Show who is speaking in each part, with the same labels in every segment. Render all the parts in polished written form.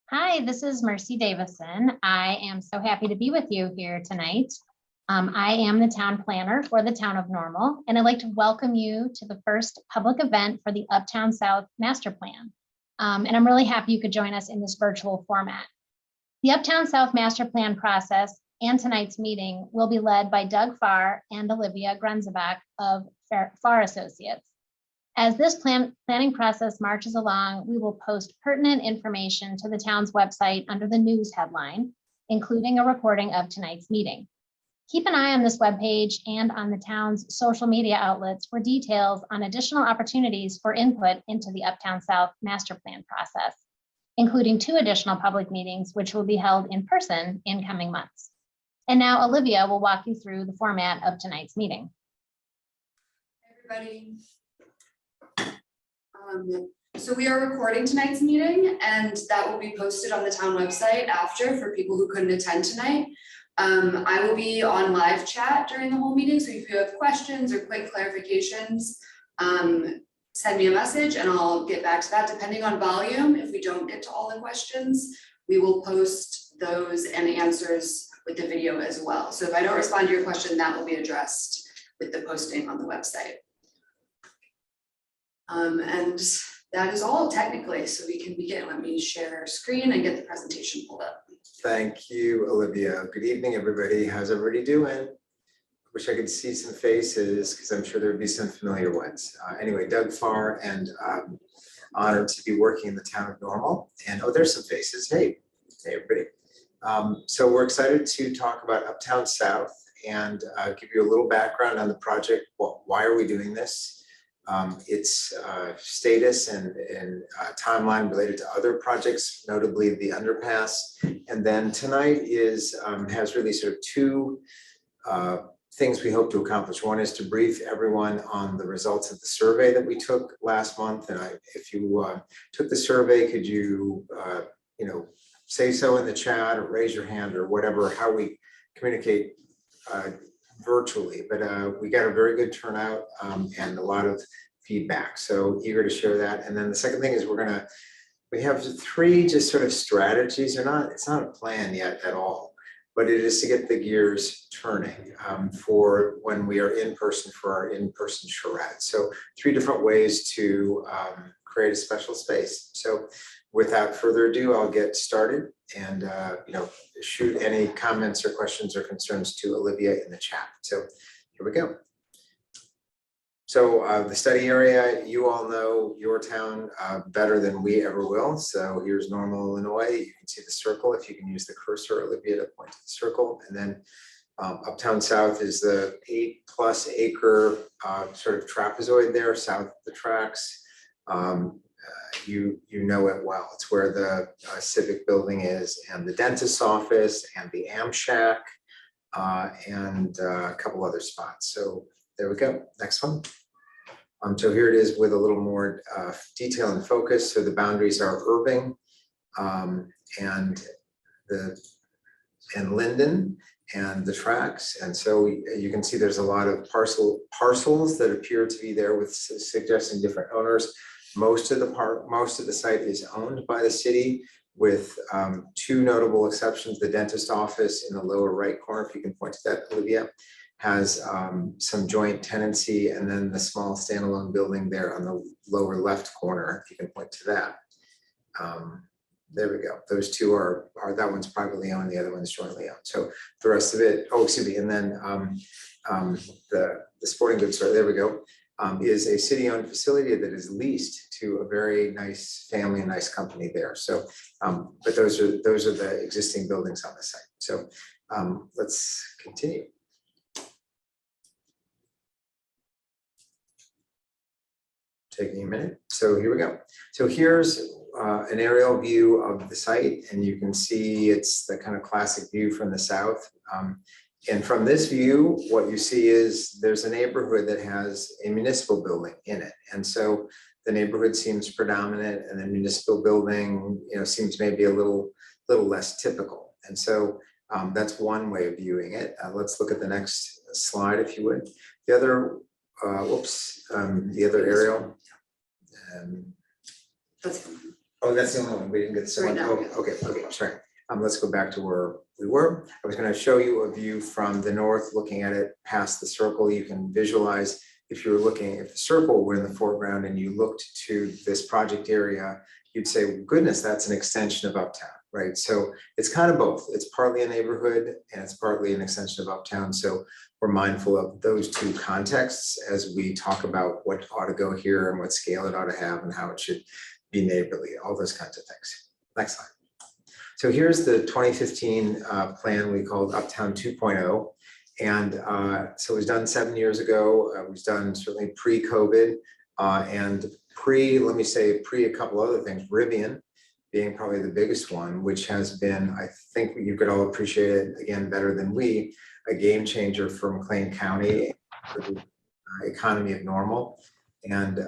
Speaker 1: Hi, this is Mercy Davison. I am so happy to be with you here tonight. I am the town planner for the town of Normal, and I'd like to welcome you to the first public event for the Uptown South Master Plan. And I'm really happy you could join us in this virtual format. The Uptown South Master Plan process and tonight's meeting will be led by Doug Farr and Olivia Grunzebach of Farr Associates. As this planning process marches along, we will post pertinent information to the town's website under the news headline, including a recording of tonight's meeting. Keep an eye on this webpage and on the town's social media outlets for details on additional opportunities for input into the Uptown South Master Plan process, including 2 additional public meetings, which will be held in person in coming months. And now Olivia will walk you through the format of tonight's meeting.
Speaker 2: Hey everybody. So we are recording tonight's meeting, and that will be posted on the town website after for people who couldn't attend tonight. I will be on live chat during the whole meeting, so if you have questions or quick clarifications, send me a message and I'll get back to that depending on volume. If we don't get to all the questions, we will post those and the answers with the video as well. So if I don't respond to your question, that will be addressed with the posting on the website. And that is all technically, so we can begin. Let me share screen and get the presentation pulled up.
Speaker 3: Thank you, Olivia. Good evening, everybody. How's everybody doing? Wish I could see some faces because I'm sure there would be some familiar ones. Anyway, Doug Farr, and honored to be working in the town of Normal. And oh, there's some faces. Hey, everybody. So we're excited to talk about Uptown South and give you a little background on the project. Why are we doing this? Its status and timeline related to other projects, notably the underpass. And then tonight has really sort of 2 things we hope to accomplish. One is to brief everyone on the results of the survey that we took last month. And if you took the survey, could you say so in the chat or raise your hand or whatever, how we communicate virtually, but we got a very good turnout and a lot of feedback. So eager to share that. And then the second thing is we have 3 just sort of strategies. It's not a plan yet at all, but it is to get the gears turning for when we are in person for our in-person charrette. So 3 different ways to create a special space. So without further ado, I'll get started and shoot any comments or questions or concerns to Olivia in the chat. So here we go. So the study area, you all know your town better than we ever will. So here's Normal, Illinois. You can see the circle if you can use the cursor, Olivia, to point to the circle. And then Uptown South is the 8+ acre sort of trapezoid there south of the tracks. You know it well. It's where the civic building is, and the dentist's office, and the AM Shack, and a couple other spots. So there we go. Next one. So here it is with a little more detail and focus. So the boundaries are Irving and Linden and the tracks. And so you can see there's a lot of parcels that appear to be there with suggesting different owners. Most of the site is owned by the city, with 2 notable exceptions. The dentist office in the lower right corner, if you can point to that, Olivia, has some joint tenancy, and then the small standalone building there on the lower left corner, if you can point to that. There we go. Those 2 are that one's privately owned, the other one's jointly owned. So the rest of it, and then the sporting goods store, there we go, is a city-owned facility that is leased to a very nice family and nice company there. So, but those are the existing buildings on the site. So let's continue. Taking a minute. So here we go. So here's an aerial view of the site, and you can see it's the kind of classic view from the south. And from this view, what you see is there's a neighborhood that has a municipal building in it. And so the neighborhood seems predominant, and the municipal building, seems maybe a little less typical. And so that's one way of viewing it. Let's look at the next slide, if you would. The other, the other aerial. Oh, that's the only one. We didn't get the second
Speaker 2: Right
Speaker 3: one.
Speaker 2: now,
Speaker 3: Oh, okay, sorry. Let's go back to where we were. I was going to show you a view from the north, looking at it past the circle. You can visualize if you were looking, if the circle were in the foreground and you looked to this project area, you'd say, well, goodness, that's an extension of Uptown, right? So it's kind of both. It's partly a neighborhood and it's partly an extension of Uptown. So we're mindful of those two contexts as we talk about what ought to go here and what scale it ought to have and how it should be neighborly, all those kinds of things. Next slide. So here's the 2015 plan we called Uptown 2.0. And so it was done 7 years ago. It was done certainly pre-COVID and let me say pre a couple other things, Rivian being probably the biggest one, which has been, I think you could all appreciate it again better than we, a game changer for McLean County, for the economy of Normal. And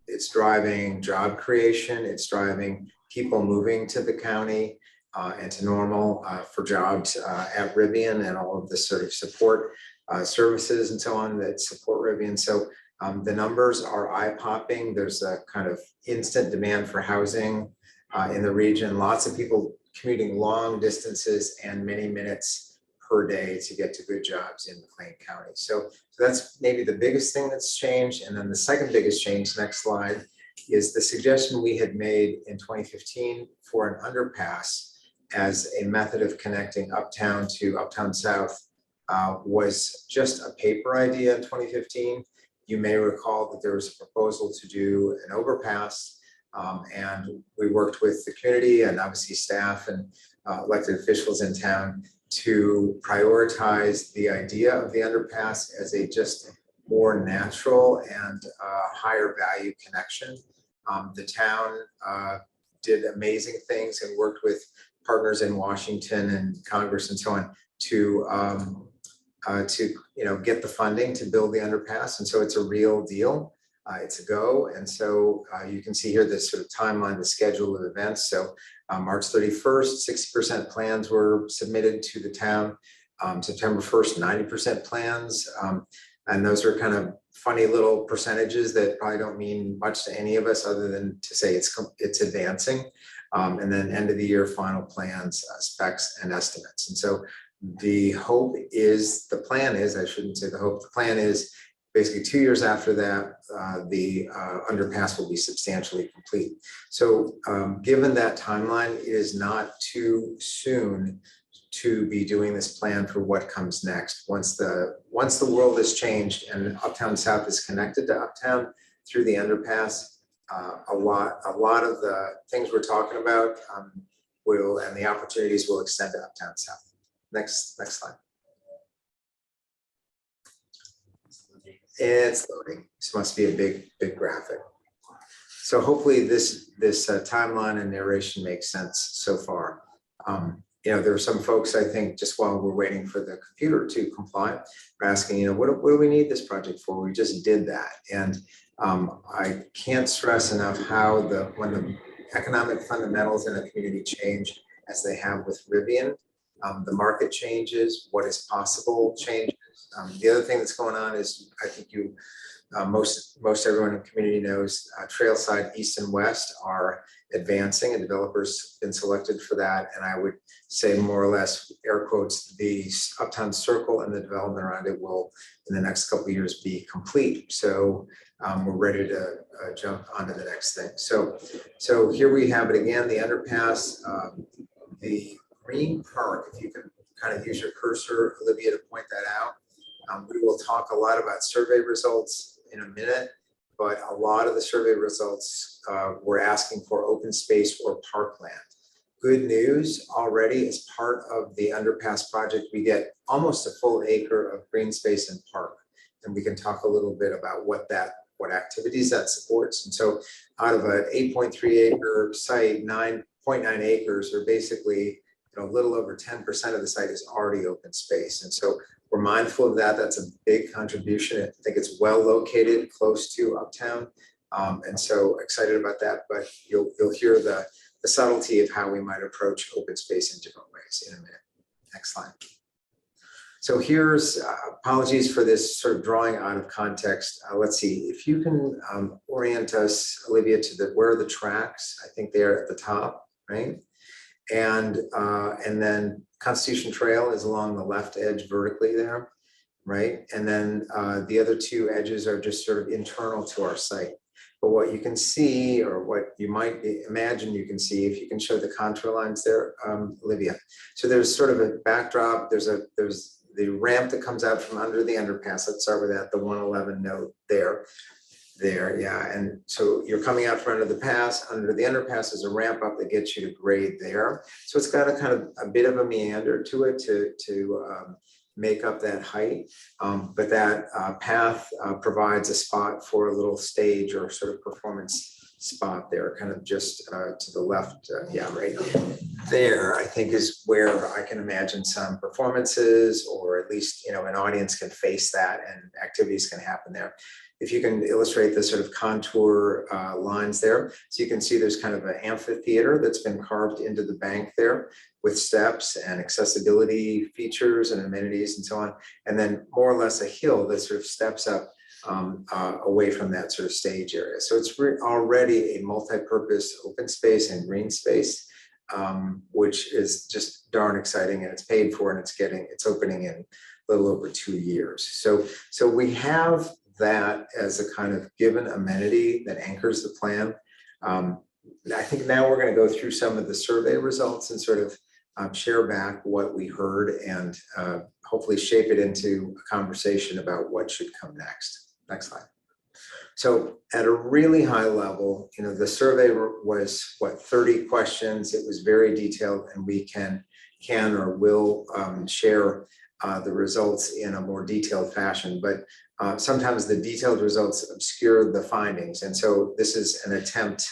Speaker 3: it's driving job creation, it's driving people moving to the county and to Normal for jobs at Rivian and all of the sort of support services and so on that support Rivian. So the numbers are eye-popping. There's a kind of instant demand for housing in the region. Lots of people commuting long distances and many minutes per day to get to good jobs in McLean County. So that's maybe the biggest thing that's changed. And then the second biggest change, next slide, is the suggestion we had made in 2015 for an underpass as a method of connecting Uptown to Uptown South was just a paper idea in 2015. You may recall that there was a proposal to do an overpass, and we worked with the community and obviously staff and elected officials in town to prioritize the idea of the underpass as a just more natural and higher value connection. The town did amazing things and worked with partners in Washington and Congress and so on to get the funding to build the underpass. And so it's a real deal. It's a go. And so you can see here this sort of timeline, the schedule of events. So March 31st, 60% plans were submitted to the town. September 1st, 90% plans. And those are kind of funny little percentages that probably don't mean much to any of us other than to say it's advancing. And then end of the year, final plans, specs and estimates. And so the plan is basically 2 years after that, the underpass will be substantially complete. So given that timeline, it is not too soon to be doing this plan for what comes next. Once the world has changed and Uptown South is connected to Uptown through the underpass, a lot of the things we're talking about and the opportunities will extend to Uptown South. Next slide. It's loading. This must be a big graphic. So hopefully this timeline and narration makes sense so far. There are some folks, I think, just while we're waiting for the computer to comply, are asking, what do we need this project for? We just did that. And I can't stress enough how when the economic fundamentals in a community change, as they have with Rivian, the market changes, what is possible changes. The other thing that's going on is, I think most everyone in the community knows, Trailside East and West are advancing, and developers been selected for that. And I would say more or less, air quotes, the Uptown Circle and the development around it will, in the next couple of years, be complete. So we're ready to jump onto the next thing. So here we have it again, the underpass, the Green Park. If you can kind of use your cursor, Olivia, to point that out. We will talk a lot about survey results in a minute, but a lot of the survey results were asking for open space or parkland. Good news already, as part of the underpass project, we get almost a full acre of green space and park. And we can talk a little bit about what activities that supports. And so out of an 8.3 acre site, 9.9 acres are basically a little over 10% of the site is already open space. And so we're mindful of that. That's a big contribution. I think it's well located, close to Uptown. And so excited about that, but you'll hear the subtlety of how we might approach open space in different ways in a minute. Next slide. So here's, apologies for this sort of drawing out of context. Let's see, if you can orient us, Olivia, to where are the tracks? I think they're at the top, right? And then Constitution Trail is along the left edge vertically there, right? And then the other two edges are just sort of internal to our site. But what you can see, or what you might imagine you can see, if you can show the contour lines there, Olivia. So there's sort of a backdrop, there's the ramp that comes out from under the underpass. Let's start with that, the 111 node there, yeah. And so you're coming out from under the pass. Under the underpass is a ramp up that gets you to grade there. So it's got a kind of a bit of a meander to it to make up that height. But that path provides a spot for a little stage or sort of performance spot there, kind of just to the left, yeah, right there, I think is where I can imagine some performances, or at least, you know, an audience can face that and activities can happen there. If you can illustrate the sort of contour lines there, so you can see there's kind of an amphitheater that's been carved into the bank there with steps and accessibility features and amenities and so on, and then more or less a hill that sort of steps up away from that sort of stage area. So it's already a multi-purpose open space and green space, which is just darn exciting, and it's paid for, and it's opening in a little over 2 years. So we have that as a kind of given amenity that anchors the plan. I think now we're going to go through some of the survey results and sort of share back what we heard, and hopefully shape it into a conversation about what should come next. Next slide. So at a really high level, you know, the survey was what, 30 questions. It was very detailed, and we can or will share the results in a more detailed fashion. But sometimes the detailed results obscure the findings. And so this is an attempt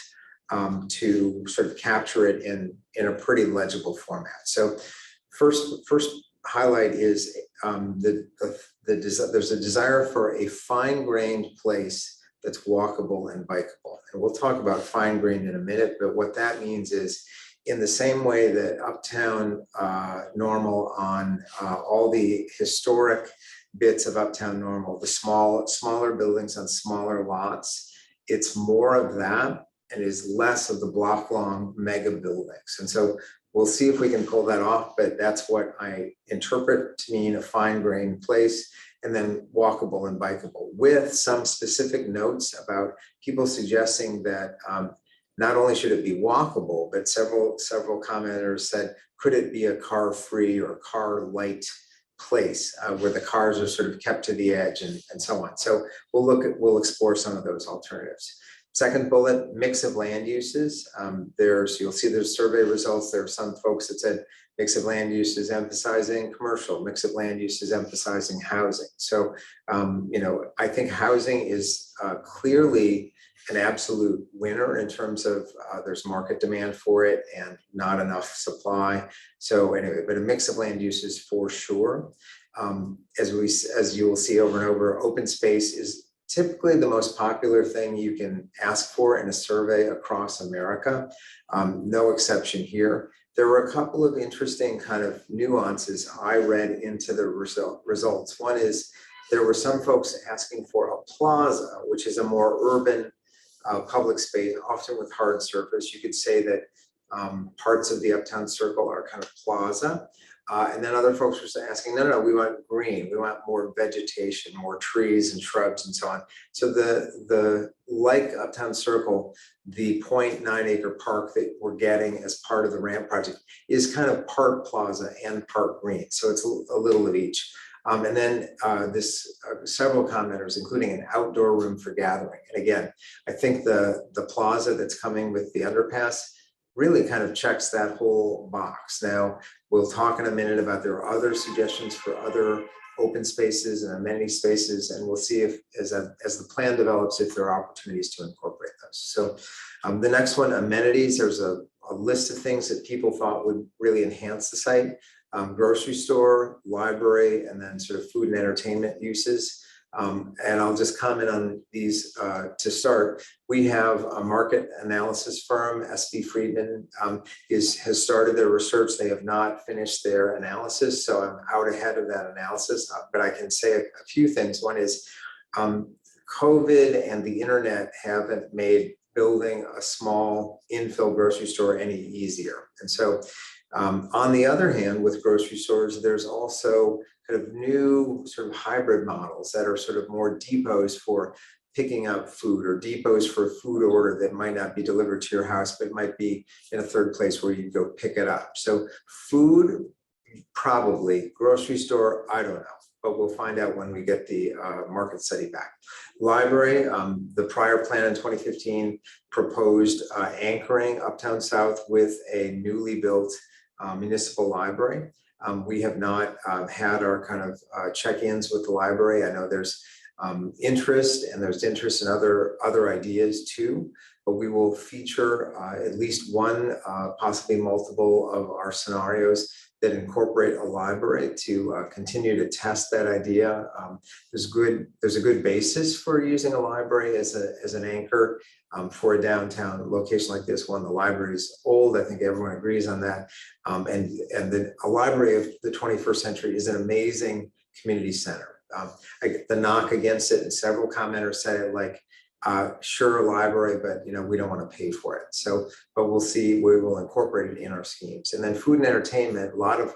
Speaker 3: to sort of capture it in a pretty legible format. So first highlight is there's a desire for a fine-grained place that's walkable and bikeable. And we'll talk about fine-grained in a minute, but what that means is, in the same way that Uptown Normal on all the historic bits of Uptown Normal, the smaller buildings on smaller lots, it's more of that and is less of the block-long mega buildings. And so we'll see if we can pull that off, but that's what I interpret to mean a fine-grained place, and then walkable and bikeable, with some specific notes about people suggesting that not only should it be walkable, but several commenters said, could it be a car-free or car-light place where the cars are sort of kept to the edge and so on. So we'll explore some of those alternatives. Second bullet, mix of land uses. You'll see there's survey results. There are some folks that said mix of land uses emphasizing commercial, mix of land uses emphasizing housing. So, you know, I think housing is clearly an absolute winner in terms of there's market demand for it and not enough supply. So anyway, but a mix of land uses for sure. As you will see over and over, open space is typically the most popular thing you can ask for in a survey across America. No exception here. There were a couple of interesting kind of nuances I read into the results. One is there were some folks asking for a plaza, which is a more urban public space, often with hard surface. You could say that parts of the Uptown Circle are kind of plaza. And then other folks were asking, no, we want green. We want more vegetation, more trees and shrubs and so on. So like Uptown Circle, the 0.9 acre park that we're getting as part of the ramp project is kind of part plaza and part green. So it's a little of each. And then several commenters, including an outdoor room for gathering. And again, I think the plaza that's coming with the underpass really kind of checks that whole box. Now, we'll talk in a minute about there are other suggestions for other open spaces and amenity spaces, and we'll see if, as the plan develops, if there are opportunities to incorporate those. So the next one, amenities, there's a list of things that people thought would really enhance the site. Grocery store, library, and then sort of food and entertainment uses. And I'll just comment on these to start. We have a market analysis firm, SV Friedman, has started their research. They have not finished their analysis, so I'm out ahead of that analysis. But I can say a few things. One is COVID and the internet haven't made building a small infill grocery store any easier. And so on the other hand, with grocery stores, there's also kind of new sort of hybrid models that are sort of more depots for picking up food, or depots for food order that might not be delivered to your house, but might be in a third place where you go pick it up. So food, probably. Grocery store, I don't know, but we'll find out when we get the market study back. Library, the prior plan in 2015 proposed anchoring Uptown South with a newly built municipal library. We have not had our kind of check-ins with the library. I know there's interest, and there's interest in other ideas too, but we will feature at least one, possibly multiple of our scenarios that incorporate a library to continue to test that idea. There's a good basis for using a library as an anchor for a downtown location like this one. The library is old. I think everyone agrees on that. A library of the 21st century is an amazing community center. The knock against it, and several commenters said it like, sure, a library, but we don't want to pay for it. So, but we'll see. We will incorporate it in our schemes. And then food and entertainment. A lot of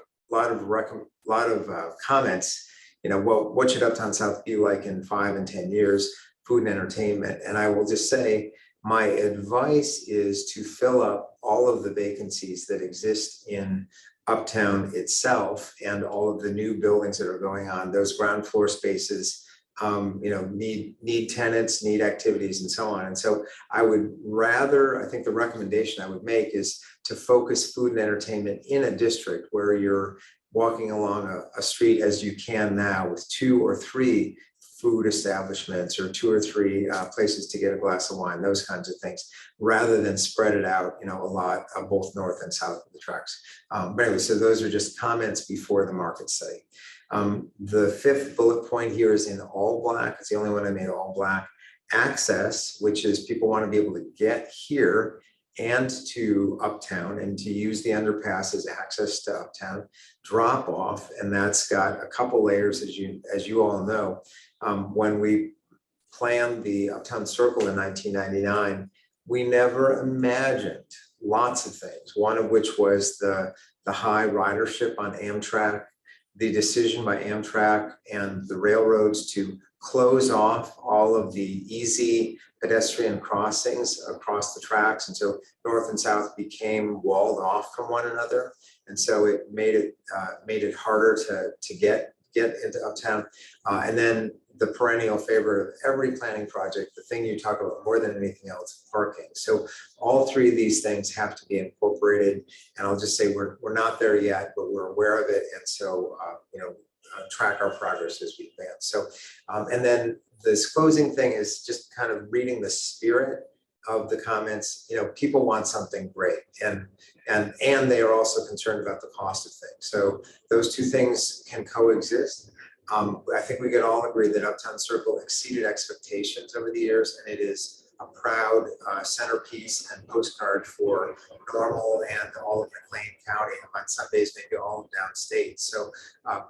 Speaker 3: comments. What should Uptown South be like in 5 and 10 years? Food and entertainment. And I will just say, my advice is to fill up all of the vacancies that exist in Uptown itself, and all of the new buildings that are going on. Those ground floor spaces need tenants, need activities, and so on. And so I think the recommendation I would make is to focus food and entertainment in a district where you're walking along a street, as you can now, with 2 or 3 food establishments, or 2 or 3 places to get a glass of wine, those kinds of things, rather than spread it out, a lot both north and south of the tracks. But anyway, so those are just comments before the market study. The 5th bullet point here is in all black. It's the only one I made all black. Access, which is people want to be able to get here and to Uptown, and to use the underpass as access to Uptown. Drop off, and that's got a couple layers, as you all know. When we planned the Uptown Circle in 1999, we never imagined lots of things, one of which was the high ridership on Amtrak, the decision by Amtrak and the railroads to close off all of the easy pedestrian crossings across the tracks. And so north and south became walled off from one another. And so it made it harder to get into Uptown. And then the perennial favorite of every planning project, the thing you talk about more than anything else, parking. So all 3 of these things have to be incorporated. And I'll just say we're not there yet, but we're aware of it. And so, track our progress as we advance. So, and then this closing thing is just kind of reading the spirit of the comments. People want something great, and they are also concerned about the cost of things. So those 2 things can coexist. I think we can all agree that Uptown Circle exceeded expectations over the years, and it is a proud centerpiece and postcard for Normal and all of McLean County, and on some days maybe all of downstate. So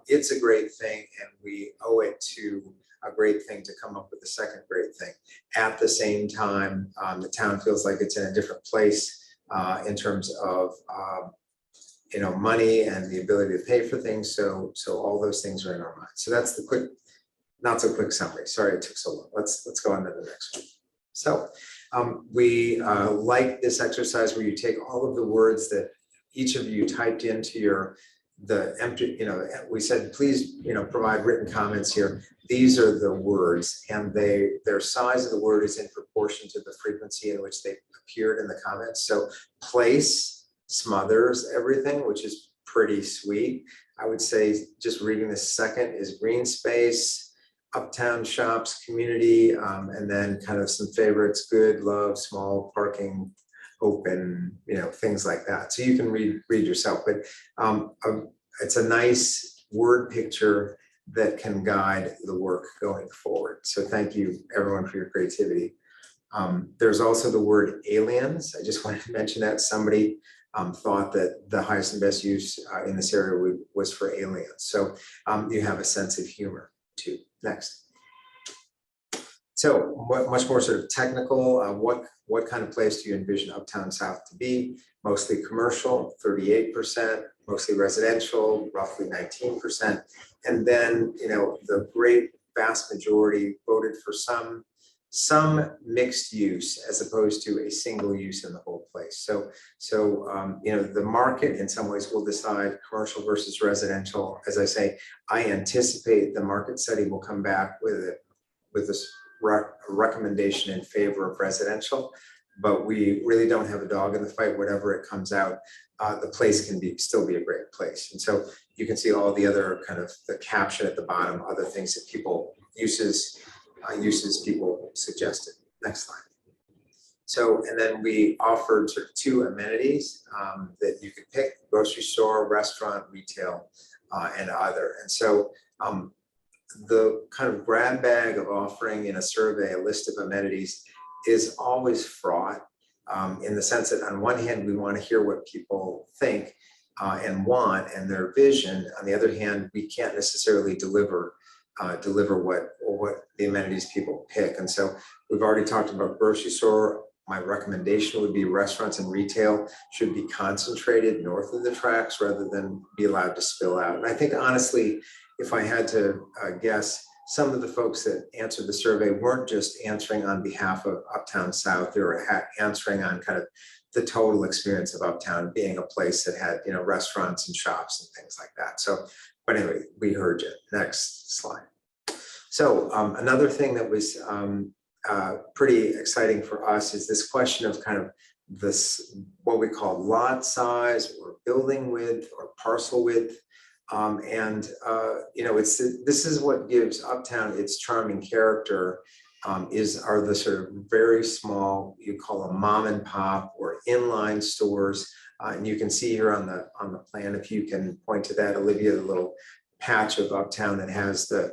Speaker 3: it's a great thing, and we owe it to a great thing to come up with the second great thing. At the same time, the town feels like it's in a different place in terms of money and the ability to pay for things. So all those things are in our minds. So that's the quick, not so quick summary. Sorry it took so long. Let's go on to the next one. So we like this exercise where you take all of the words that each of you typed into the empty, we said, please, provide written comments here. These are the words, and their size of the word is in proportion to the frequency in which they appeared in the comments. So place smothers everything, which is pretty sweet. I would say just reading the second is green space, Uptown shops, community, and then kind of some favorites, good, love, small, parking, open, things like that. So you can read yourself, but it's a nice word picture that can guide the work going forward. So thank you everyone for your creativity. There's also the word aliens. I just wanted to mention that somebody thought that the highest and best use in this area was for aliens. So you have a sense of humor too. Next. So much more sort of technical, what kind of place do you envision Uptown South to be? Mostly commercial, 38%, mostly residential, roughly 19%. And then, you know, the great vast majority voted for some mixed use as opposed to a single use in the whole place. So you know, the market in some ways will decide commercial versus residential. As I say, I anticipate the market study will come back with this recommendation in favor of residential, but we really don't have a dog in the fight. Whatever it comes out, the place can still be a great place. And so you can see all the other kind of the caption at the bottom, other things that people uses people suggested. Next slide. So, and then we offered sort of 2 amenities that you could pick: grocery store, restaurant, retail, and other. And so the kind of grab bag of offering in a survey a list of amenities is always fraught, in the sense that on one hand, we want to hear what people think and want and their vision. On the other hand, we can't necessarily deliver what the amenities people pick. And so we've already talked about grocery store. My recommendation would be restaurants and retail should be concentrated north of the tracks rather than be allowed to spill out. And I think honestly, if I had to guess, some of the folks that answered the survey weren't just answering on behalf of Uptown South, they were answering on kind of the total experience of Uptown being a place that had, you know, restaurants and shops and things like that. So, but anyway, we heard you. Next slide. So another thing that was pretty exciting for us is this question of kind of this, what we call lot size or building width or parcel width. You know, this is what gives Uptown its charming character, are the sort of very small, you call them mom and pop or inline stores. And you can see here on the plan, if you can point to that, Olivia, the little patch of Uptown that has the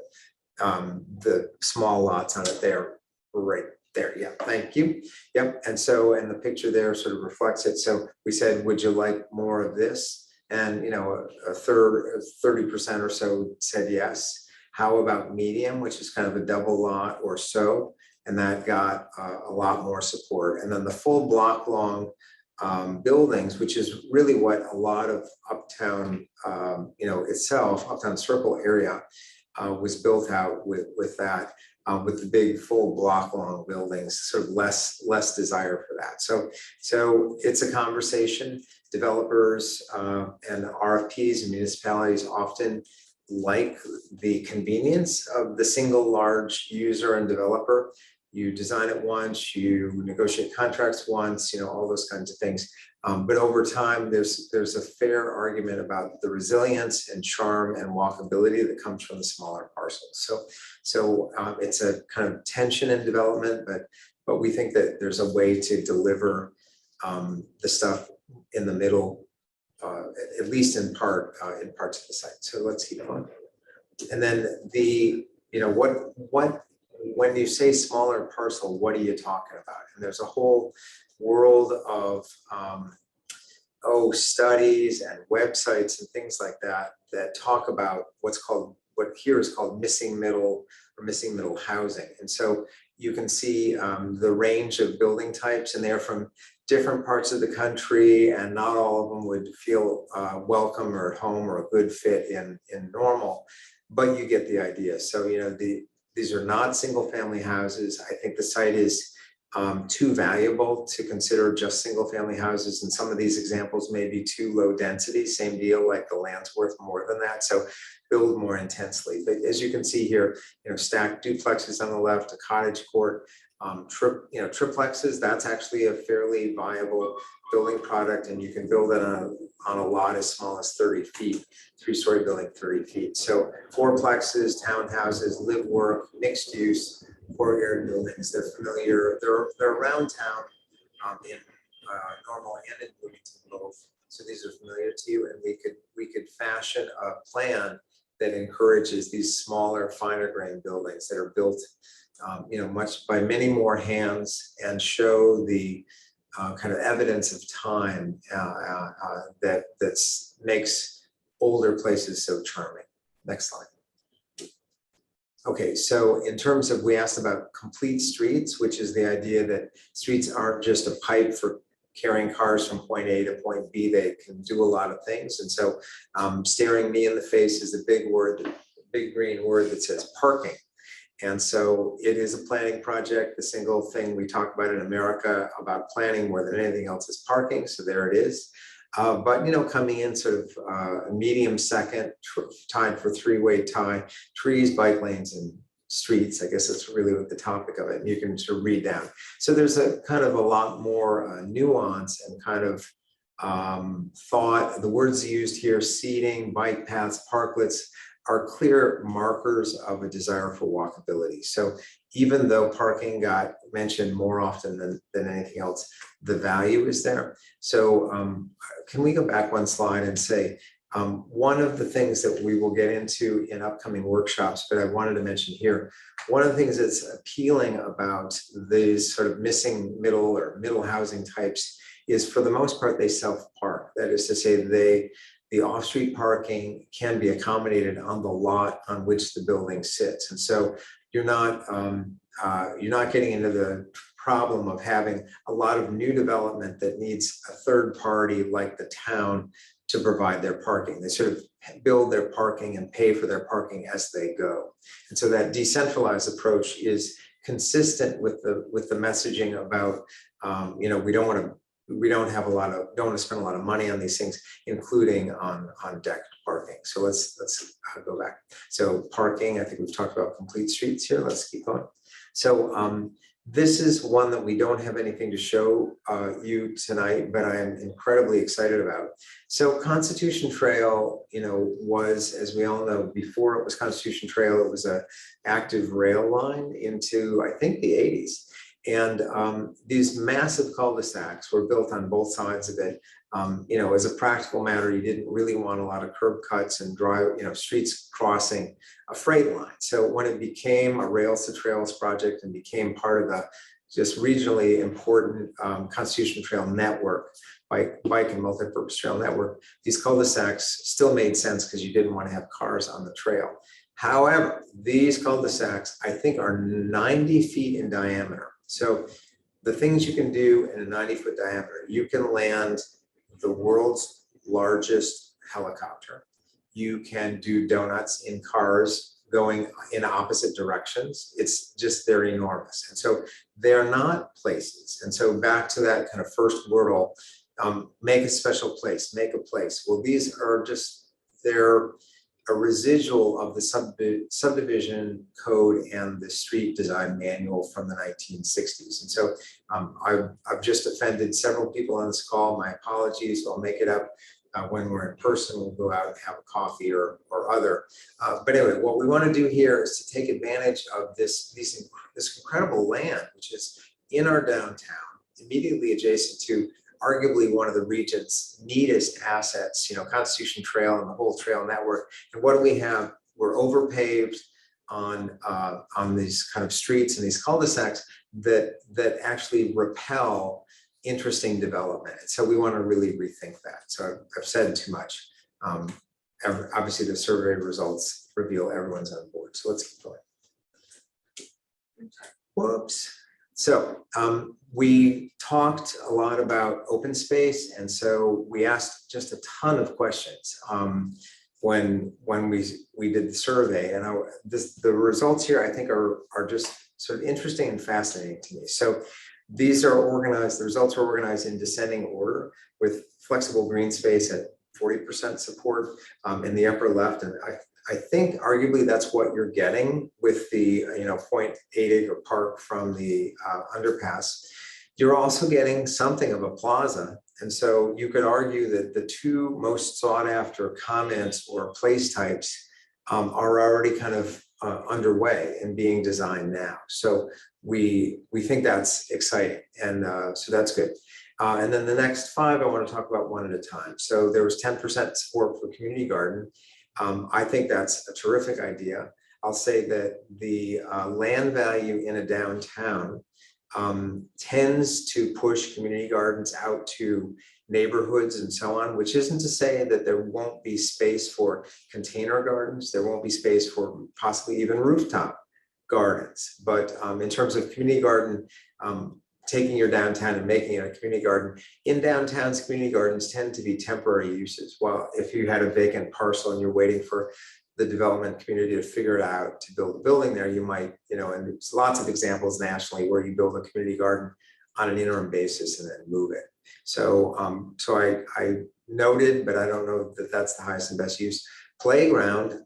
Speaker 3: small lots on it there, right there. Yeah, thank you. Yep. And so, and the picture there sort of reflects it. So we said, would you like more of this? And, you know, a third, 30% or so said yes. How about medium, which is kind of a double lot or so? And that got a lot more support. And then the full block long buildings, which is really what a lot of Uptown, you know, itself, Uptown Circle area was built out with that. With the big full block long buildings, sort of less desire for that. So it's a conversation. Developers and RFPs and municipalities often like the convenience of the single large user and developer. You design it once, you negotiate contracts once, you know, all those kinds of things. But over time, there's a fair argument about the resilience and charm and walkability that comes from the smaller parcels. So it's a kind of tension in development, but we think that there's a way to deliver the stuff in the middle, at least in parts of the site. So let's keep on. And then you know, when you say smaller parcel, what are you talking about? And there's a whole world of studies and websites and things like that talk about what here is called missing middle or missing middle housing. And so you can see the range of building types, and they're from different parts of the country, and not all of them would feel welcome or at home or a good fit in normal, but you get the idea. So, you know, these are not single family houses. I think the site is too valuable to consider just single family houses. And some of these examples may be too low density, same deal, like the land's worth more than that. So build more intensely. But as you can see here, you know, stacked duplexes on the left, a cottage court, triplexes, that's actually a fairly viable building product, and you can build it on a lot as small as 30 feet, 3-story building, 30 feet. So fourplexes, townhouses, live work, mixed use, courtyard buildings, they're familiar, they're around town in Normal and in Bloomington both. So these are familiar to you, and we could fashion a plan that encourages these smaller, finer grained buildings that are built, much by many more hands and show the kind of evidence of time that makes older places so charming. Next slide. Okay, so in terms of, we asked about complete streets, which is the idea that streets aren't just a pipe for carrying cars from point A to point B. They can do a lot of things. And so staring me in the face is a big word, the big green word that says parking. And so it is a planning project. The single thing we talk about in America about planning more than anything else is parking. So there it is. But coming in sort of a medium second, tied for three-way tie, trees, bike lanes, and streets. I guess that's really what the topic of it. And you can sort of read down. So there's a kind of a lot more nuance and kind of thought. The words used here, seating, bike paths, parklets, are clear markers of a desire for walkability. So even though parking got mentioned more often than anything else, the value is there. So can we go back one slide and say, one of the things that we will get into in upcoming workshops, but I wanted to mention here, one of the things that's appealing about these sort of missing middle housing types is, for the most part, they self-park. That is to say, the off-street parking can be accommodated on the lot on which the building sits. And so you're not getting into the problem of having a lot of new development that needs a third party like the town to provide their parking. They sort of build their parking and pay for their parking as they go. And so that decentralized approach is consistent with the messaging about, we don't want to spend a lot of money on these things, including on decked parking. So let's go back. So parking, I think we've talked about complete streets here. Let's keep going. So this is one that we don't have anything to show you tonight, but I am incredibly excited about. So Constitution Trail, was, as we all know, before it was Constitution Trail, it was an active rail line into, I think, the 80s. And these massive cul-de-sacs were built on both sides of it. As a practical matter, you didn't really want a lot of curb cuts and streets crossing a freight line. So when it became a rails to trails project and became part of the just regionally important Constitution Trail network, bike and multipurpose trail network, these cul-de-sacs still made sense because you didn't want to have cars on the trail. However, these cul-de-sacs, I think, are 90 feet in diameter. So the things you can do in a 90-foot diameter, you can land the world's largest helicopter. You can do donuts in cars going in opposite directions. It's just, they're enormous. And so they're not places. And so back to that kind of first wordle, make a special place, make a place. Well, these are just, they're a residual of the subdivision code and the street design manual from the 1960s. And so I've just offended several people on this call. My apologies. I'll make it up when we're in person. We'll go out and have a coffee or other. But anyway, what we want to do here is to take advantage of this incredible land, which is in our downtown, immediately adjacent to arguably one of the region's neatest assets, Constitution Trail and the whole trail network. And what do we have? We're overpaved on these kind of streets and these cul-de-sacs that actually repel interesting development. And so we want to really rethink that. So I've said too much. Obviously, the survey results reveal everyone's on board. So let's keep going. Whoops. So we talked a lot about open space, and so we asked just a ton of questions when we did the survey, and the results here I think are just sort of interesting and fascinating to me. So these are organized. The results are organized in descending order, with flexible green space at 40% support in the upper left, and I think arguably that's what you're getting with the 0.8 acre park from the underpass. You're also getting something of a plaza. And so you could argue that the two most sought after comments or place types are already kind of underway and being designed now. So we think that's exciting. And so that's good. And then the next five, I want to talk about one at a time. So there was 10% support for community garden. I think that's a terrific idea. I'll say that the land value in a downtown tends to push community gardens out to neighborhoods and so on, which isn't to say that there won't be space for container gardens, there won't be space for possibly even rooftop gardens. But in terms of community garden, taking your downtown and making it a community garden, in downtowns, community gardens tend to be temporary uses. Well, if you had a vacant parcel and you're waiting for the development community to figure it out to build a building there, you might, and there's lots of examples nationally where you build a community garden on an interim basis and then move it. So, I noted, but I don't know that that's the highest and best use. Playground,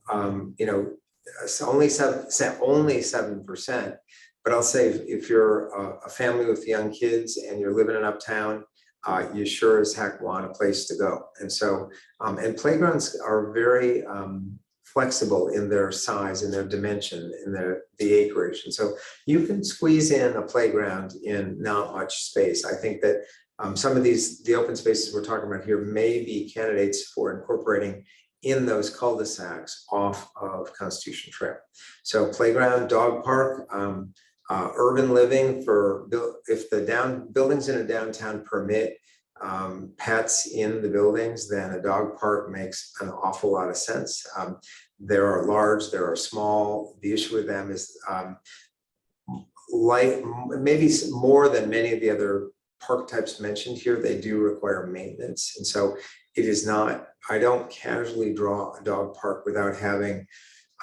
Speaker 3: it's only 7%, but I'll say if you're a family with young kids and you're living in Uptown, you sure as heck want a place to go. And so, and playgrounds are very flexible in their size, in their dimension, in the acreage. And so you can squeeze in a playground in not much space. I think that some of the open spaces we're talking about here may be candidates for incorporating in those cul-de-sacs off of Constitution Trail. So playground, dog park, urban living for if the buildings in a downtown permit pets in the buildings, then a dog park makes an awful lot of sense. There are large, there are small. The issue with them is like maybe more than many of the other park types mentioned here, they do require maintenance. And so it is not, I don't casually draw a dog park without having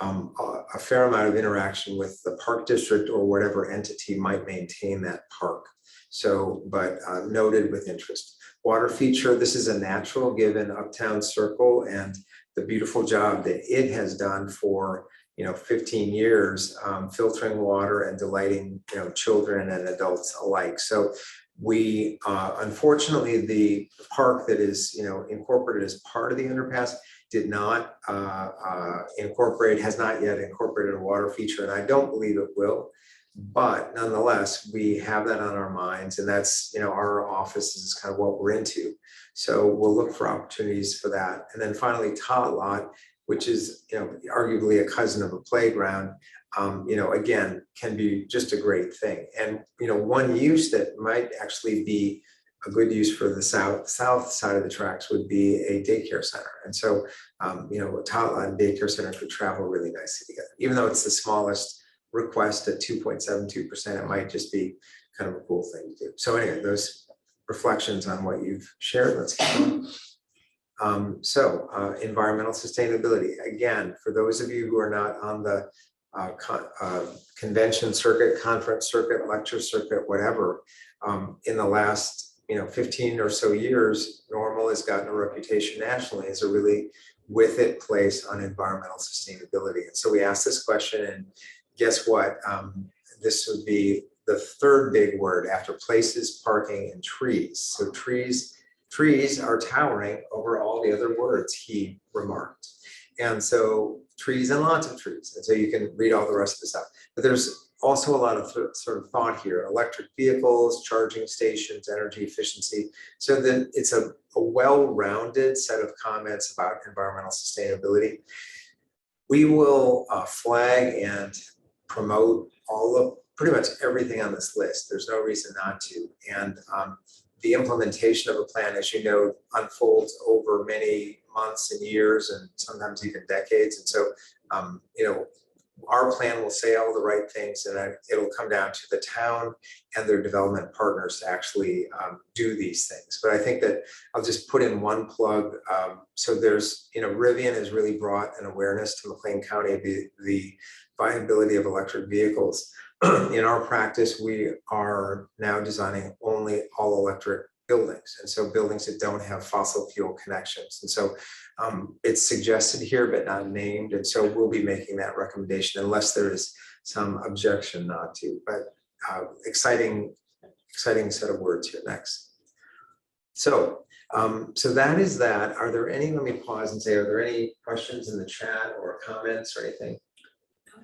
Speaker 3: a fair amount of interaction with the park district or whatever entity might maintain that park. So, but noted with interest. Water feature, this is a natural given Uptown Circle and the beautiful job that it has done for 15 years filtering water and delighting children and adults alike. So we unfortunately the park that is incorporated as part of the underpass did not has not yet incorporated a water feature, and I don't believe it will. But nonetheless, we have that on our minds, and that's our office is kind of what we're into. So we'll look for opportunities for that. And then finally, tot lot, which is arguably a cousin of a playground, again, can be just a great thing. And one use that might actually be a good use for the south side of the tracks would be a daycare center. And so, a tot lot and daycare center could travel really nicely together. Even though it's the smallest request at 2.72%, it might just be kind of a cool thing to do. So anyway, those reflections on what you've shared, let's keep going. Environmental sustainability. Again, for those of you who are not on the convention circuit, conference circuit, lecture circuit, whatever, in the last 15 or so years, Normal has gotten a reputation nationally as a really with it place on environmental sustainability. And so we asked this question, and guess what? This would be the third big word after places, parking, and trees. So trees are towering over all the other words, he remarked. And so trees and lots of trees. And so you can read all the rest of this out. But there's also a lot of sort of thought here, electric vehicles, charging stations, energy efficiency. So that it's a well-rounded set of comments about environmental sustainability. We will flag and promote pretty much everything on this list. There's no reason not to. And the implementation of a plan, as you know, unfolds over many months and years and sometimes even decades. And so, our plan will say all the right things, and then it'll come down to the town and their development partners to actually do these things. But I think that I'll just put in one plug. So there's, Rivian has really brought an awareness to McLean County of the viability of electric vehicles. In our practice, we are now designing only all electric buildings. And so buildings that don't have fossil fuel connections. And so it's suggested here, but not named. And so we'll be making that recommendation unless there is some objection not to. But exciting set of words here next. So that is that. Are there any, let me pause and say, are there any questions in the chat or comments or anything?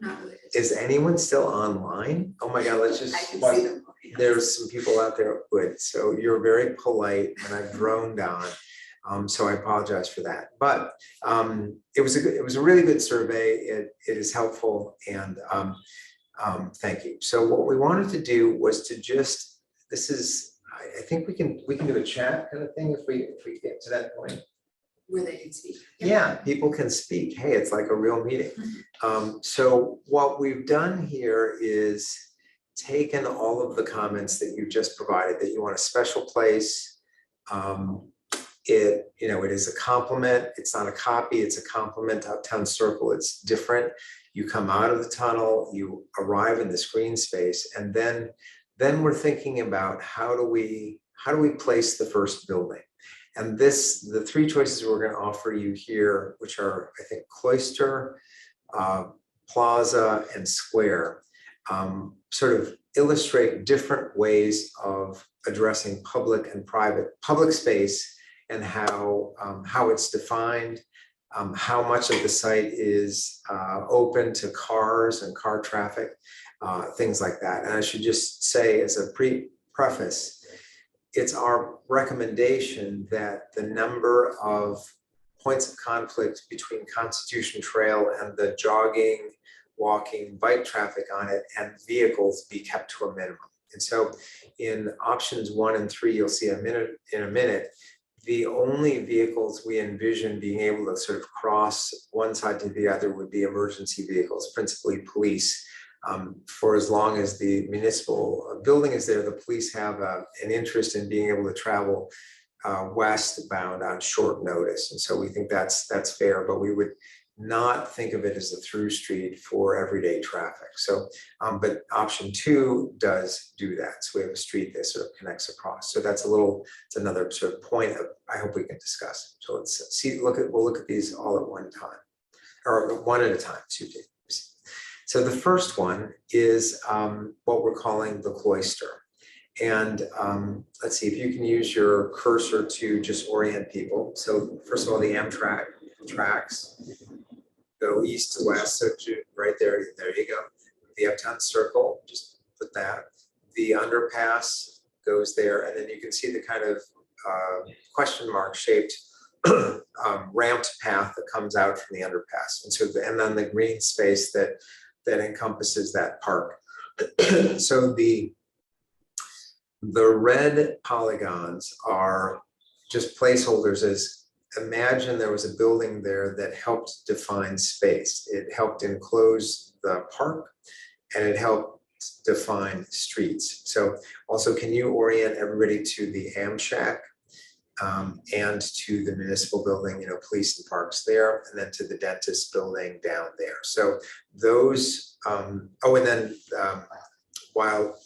Speaker 2: No, not really.
Speaker 3: Is anyone still online? Oh my God, let's just,
Speaker 2: I can see them.
Speaker 3: there's some people out there. Good. So you're very polite and I've droned on. So I apologize for that, but it was a really good survey. It is helpful, and thank you. So what we wanted to do was to just, I think we can do a chat kind of thing if we get to that point.
Speaker 2: Where they can speak.
Speaker 3: Yeah, people can speak. Hey, it's like a real meeting. So what we've done here is taken all of the comments that you just provided, that you want a special place. It is a compliment. It's not a copy. It's a compliment to Uptown Circle. It's different. You come out of the tunnel, you arrive in this green space, and then we're thinking about how do we place the first building. And the three choices we're going to offer you here, which are, I think, Cloister, Plaza, and Square, sort of illustrate different ways of addressing public and public space, and how it's defined, how much of the site is open to cars and car traffic, things like that. And I should just say, as a preface, it's our recommendation that the number of points of conflict between Constitution Trail and the jogging, walking, bike traffic on it and vehicles be kept to a minimum. And so in options 1 and 3, you'll see in a minute, the only vehicles we envision being able to sort of cross one side to the other would be emergency vehicles, principally police. For as long as the municipal building is there, the police have an interest in being able to travel westbound on short notice. And so we think that's fair, but we would not think of it as a through street for everyday traffic. So, but option 2 does do that. So we have a street that sort of connects across. So it's another sort of point of, I hope we can discuss. So let's see, we'll look at these all at one time, or one at a time, excuse me. So the first one is what we're calling the Cloister. And let's see if you can use your cursor to just orient people. So first of all, the Amtrak tracks go east to west. So right there you go. The Uptown Circle, just put that. The underpass goes there, and then you can see the kind of question mark shaped ramped path that comes out from the underpass. And so, and then the green space that encompasses that park. So the red polygons are just placeholders. As imagine there was a building there that helped define space. It helped enclose the park, and it helped define streets. So also, can you orient everybody to the Amshack and to the municipal building, police and parks there, and then to the dentist building down there. So those, and then Wild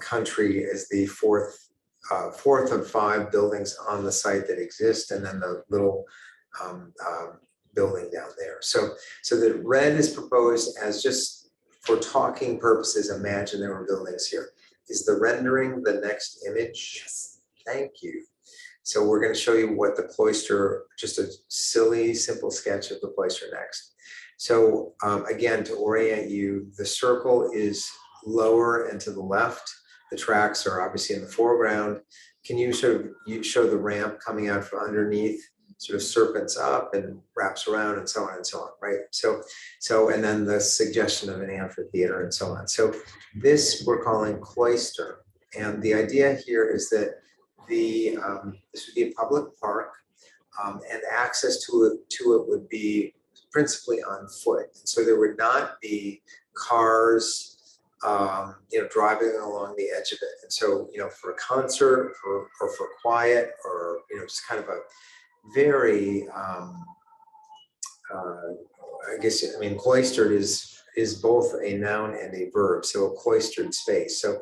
Speaker 3: Country is the fourth of 5 buildings on the site that exist, and then the little building down there. So the red is proposed as, just for talking purposes, imagine there were buildings here. Is the rendering the next image? Yes. Thank you. So we're going to show you what the Cloister, just a silly, simple sketch of the Cloister next. So again, to orient you, the circle is lower and to the left. The tracks are obviously in the foreground. Can you show the ramp coming out from underneath, sort of serpents up and wraps around and so on, right? So and then the suggestion of an amphitheater and so on. So this we're calling Cloister. And the idea here is that this would be a public park, and access to it would be principally on foot. So there would not be cars, driving along the edge of it. And so, for a concert or for quiet, or, just kind of a very, cloistered is both a noun and a verb. So a cloistered space. So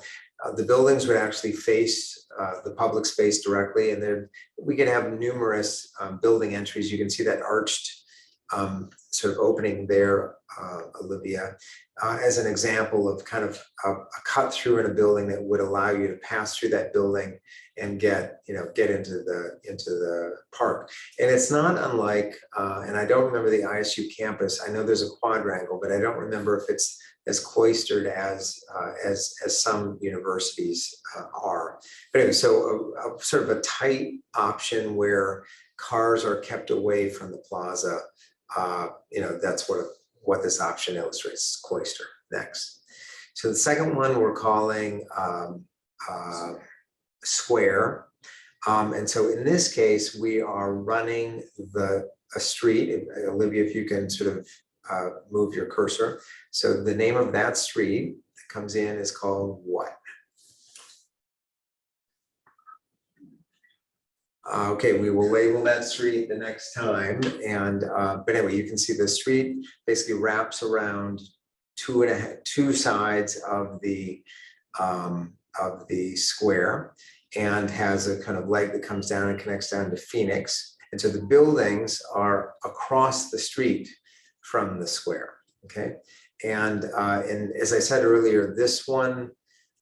Speaker 3: the buildings would actually face the public space directly, and then we could have numerous building entries. You can see that arched sort of opening there Olivia, as an example of kind of a cut through in a building that would allow you to pass through that building and get into the park. And it's not unlike, and I don't remember the ISU campus. I know there's a quadrangle, but I don't remember if it's as cloistered as some universities are. But anyway, so a sort of a tight option where cars are kept away from the plaza. That's what this option illustrates, cloister. Next. So the second one we're calling square. And so in this case, we are running a street. Olivia, if you can sort of move your cursor. So the name of that street that comes in is called what? Okay, we will label that street the next time. And but anyway, you can see the street basically wraps around two sides of the square and has a kind of leg that comes down and connects down to Phoenix. And so the buildings are across the street from the square. Okay, and as I said earlier, this one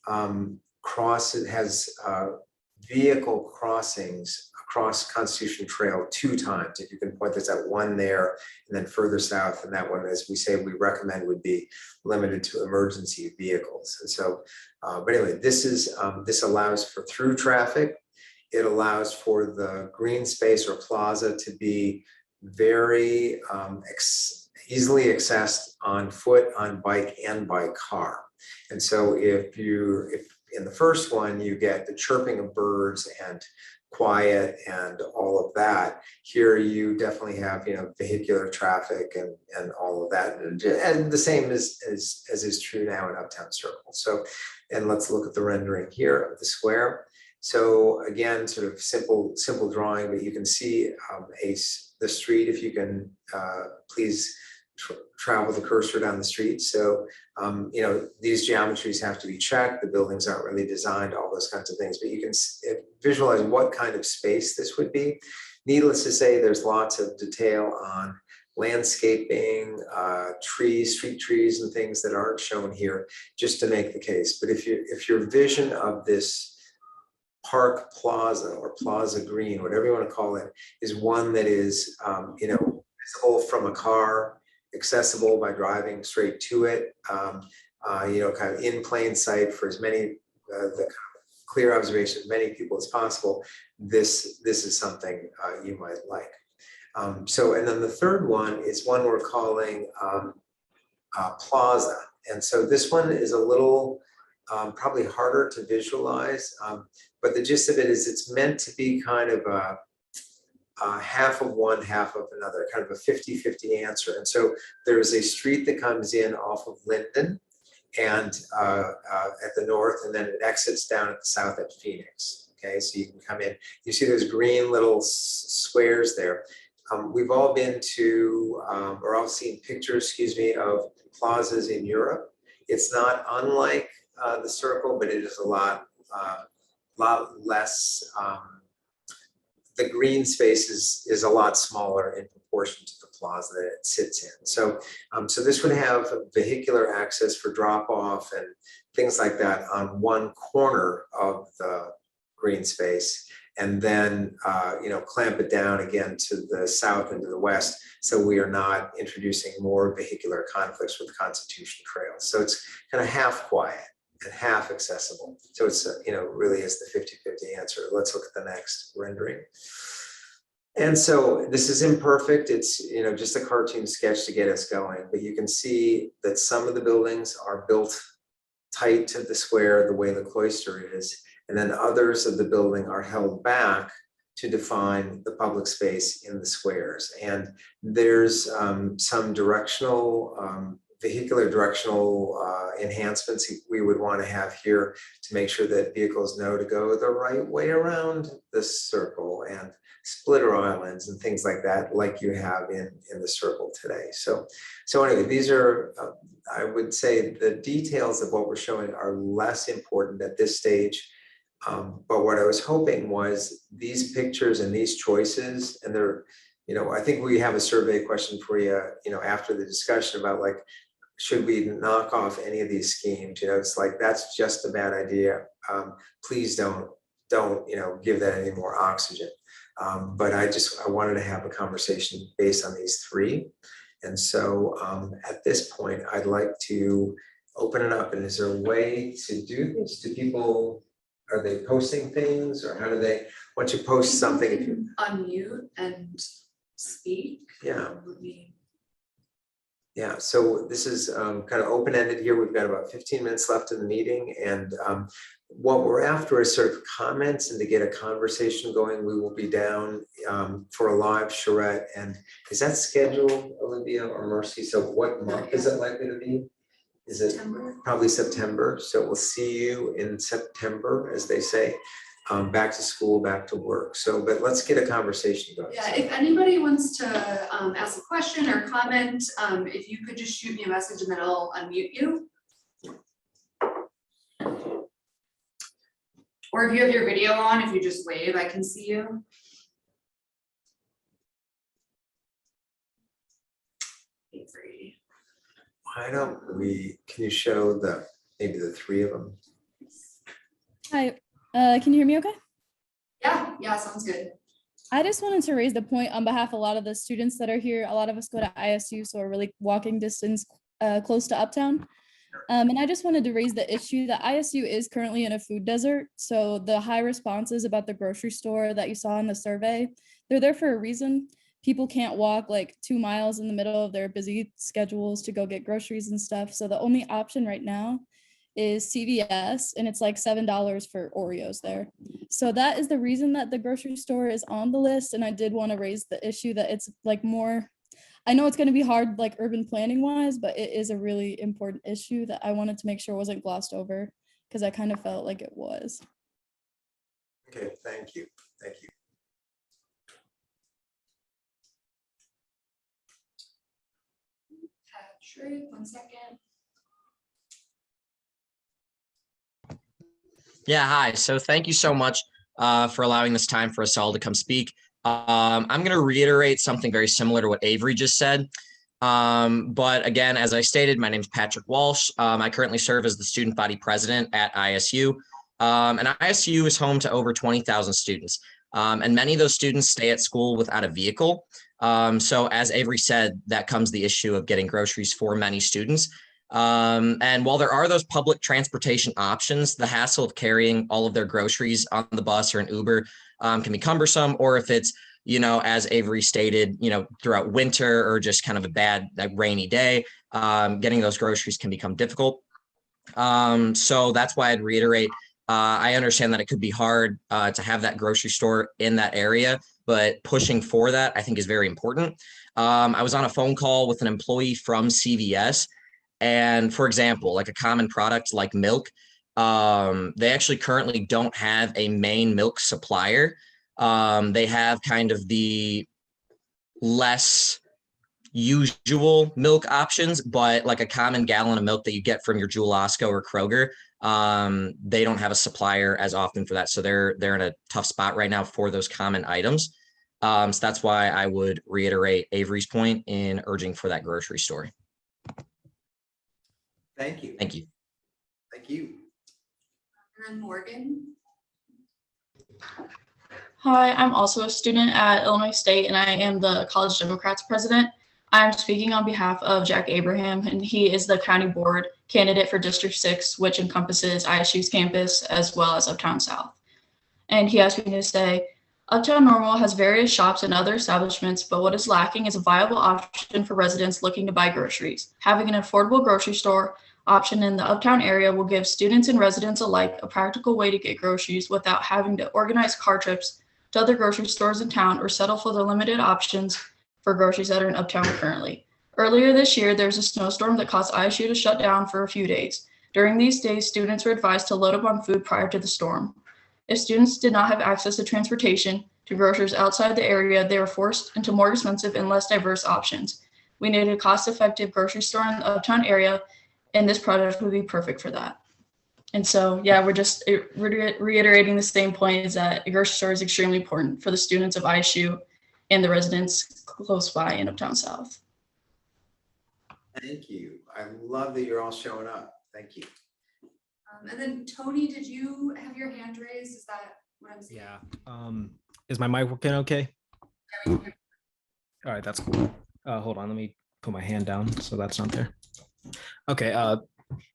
Speaker 3: has vehicle crossings across Constitution Trail 2 times. If you can point this out, one there and then further south, and that one, as we say, we recommend would be limited to emergency vehicles. And so, but anyway, this allows for through traffic. It allows for the green space or plaza to be very easily accessed on foot, on bike, and by car. And so if in the first one, you get the chirping of birds and quiet and all of that. Here you definitely have, vehicular traffic and all of that. And the same as is true now in Uptown Circle. So, and let's look at the rendering here of the square. So again, sort of simple drawing, but you can see the street, if you can please travel the cursor down the street. So, these geometries have to be checked. The buildings aren't really designed, all those kinds of things, but you can visualize what kind of space this would be. Needless to say, there's lots of detail on landscaping, trees, street trees, and things that aren't shown here, just to make the case. But if your vision of this park plaza or plaza green, whatever you want to call it, is one that is, visible from a car, accessible by driving straight to it, kind of in plain sight for as many the clear observation of many people as possible, this is something you might like. And then the third one is one we're calling plaza. And so this one is a little probably harder to visualize, but the gist of it is it's meant to be kind of a half of one, half of another, kind of a 50-50 answer. And so there's a street that comes in off of Linden and at the north, and then it exits down at the south at Phoenix. Okay, so you can come in. You see those green little squares there. We've all been to, or all seen pictures, of plazas in Europe. It's not unlike the Circle, but it is a lot less. The green space is a lot smaller in proportion to the plaza that it sits in. So, so this would have vehicular access for drop off and things like that on one corner of the green space, and then clamp it down again to the south and to the west, so we are not introducing more vehicular conflicts with Constitution Trail. So it's kind of half quiet and half accessible. So it's really is the 50-50 answer. Let's look at the next rendering. And so this is imperfect. It's just a cartoon sketch to get us going, but you can see that some of the buildings are built tight to the square the way the cloister is, and then others of the building are held back to define the public space in the squares. And there's some vehicular directional enhancements we would want to have here to make sure that vehicles know to go the right way around the Circle, and splitter islands and things like that, like you have in the Circle today. So anyway, these are, I would say the details of what we're showing are less important at this stage. But what I was hoping was these pictures and these choices, and they're I think we have a survey question for you, after the discussion about like, should we knock off any of these schemes? It's like, that's just a bad idea. Please don't, give that any more oxygen. But I wanted to have a conversation based on these three. And so at this point, I'd like to open it up. And is there a way to do this? Are they posting things, or how do they, once you post something, if you
Speaker 2: unmute and speak.
Speaker 3: Yeah. Yeah, so this is kind of open-ended here. We've got about 15 minutes left in the meeting, and what we're after is sort of comments, and to get a conversation going, we will be down for a live charrette. And is that scheduled, Olivia or Mercy? So what month is it likely to be? Is it
Speaker 2: September.
Speaker 3: Probably September? So we'll see you in September, as they say. Back to school, back to work. So, but let's get a conversation going.
Speaker 2: Yeah, if anybody wants to ask a question or comment, if you could just shoot me a message and then I'll unmute you. Or if you have your video on, if you just wave, I can see you. Free.
Speaker 3: Why don't can you show maybe the three of them?
Speaker 4: Hi, can you hear me okay?
Speaker 2: Yeah, sounds good.
Speaker 4: I just wanted to raise the point on behalf of a lot of the students that are here. A lot of us go to ISU, so we're really walking distance close to Uptown. And I just wanted to raise the issue that ISU is currently in a food desert. So the high responses about the grocery store that you saw in the survey, they're there for a reason. People can't walk like 2 miles in the middle of their busy schedules to go get groceries and stuff. So the only option right now is CVS, and it's like $7 for Oreos there. So that is the reason that the grocery store is on the list. And I did want to raise the issue that it's like more, I know it's going to be hard like urban planning wise, but it is a really important issue that I wanted to make sure wasn't glossed over, because I kind of felt like it was.
Speaker 3: Okay, thank you. Thank you.
Speaker 2: Patrick, 1 second.
Speaker 5: Yeah, hi. So thank you so much for allowing this time for us all to come speak. I'm going to reiterate something very similar to what Avery just said. But again, as I stated, my name is Patrick Walsh. I currently serve as the student body president at ISU. And ISU is home to over 20,000 students. And many of those students stay at school without a vehicle. So as Avery said, that comes the issue of getting groceries for many students. And while there are those public transportation options, the hassle of carrying all of their groceries on the bus or an Uber can be cumbersome, or if it's, as Avery stated, throughout winter or just kind of a bad, rainy day, getting those groceries can become difficult. So that's why I'd reiterate, I understand that it could be hard to have that grocery store in that area, but pushing for that, I think, is very important. I was on a phone call with an employee from CVS. And for example, like a common product like milk, they actually currently don't have a main milk supplier. They have kind of the less usual milk options, but like a common gallon of milk that you get from your Jewel Osco or Kroger, they don't have a supplier as often for that. So they're in a tough spot right now for those common items. So that's why I would reiterate Avery's point in urging for that grocery store.
Speaker 3: Thank you.
Speaker 5: Thank you.
Speaker 3: Thank you.
Speaker 2: And then Morgan.
Speaker 6: Hi, I'm also a student at Illinois State, and I am the College Democrats president. I'm speaking on behalf of Jack Abraham, and he is the county board candidate for District 6, which encompasses ISU's campus as well as Uptown South. And he asked me to say, Uptown Normal has various shops and other establishments, but what is lacking is a viable option for residents looking to buy groceries. Having an affordable grocery store option in the Uptown area will give students and residents alike a practical way to get groceries without having to organize car trips to other grocery stores in town or settle for the limited options for groceries that are in Uptown currently. Earlier this year, there was a snowstorm that caused ISU to shut down for a few days. During these days, students were advised to load up on food prior to the storm. If students did not have access to transportation to grocers outside the area, they were forced into more expensive and less diverse options. We needed a cost-effective grocery store in the Uptown area, and this project would be perfect for that. And so, yeah, we're just reiterating the same point, is that a grocery store is extremely important for the students of ISU and the residents close by in Uptown South.
Speaker 3: Thank you. I love that you're all showing up. Thank you.
Speaker 2: And then Tony, did you have your hand raised? Is that what I'm seeing?
Speaker 7: Yeah. Is my mic working okay?
Speaker 2: Yeah, we can hear.
Speaker 7: All right, that's cool. Hold on, let me put my hand down so that's not there. Okay,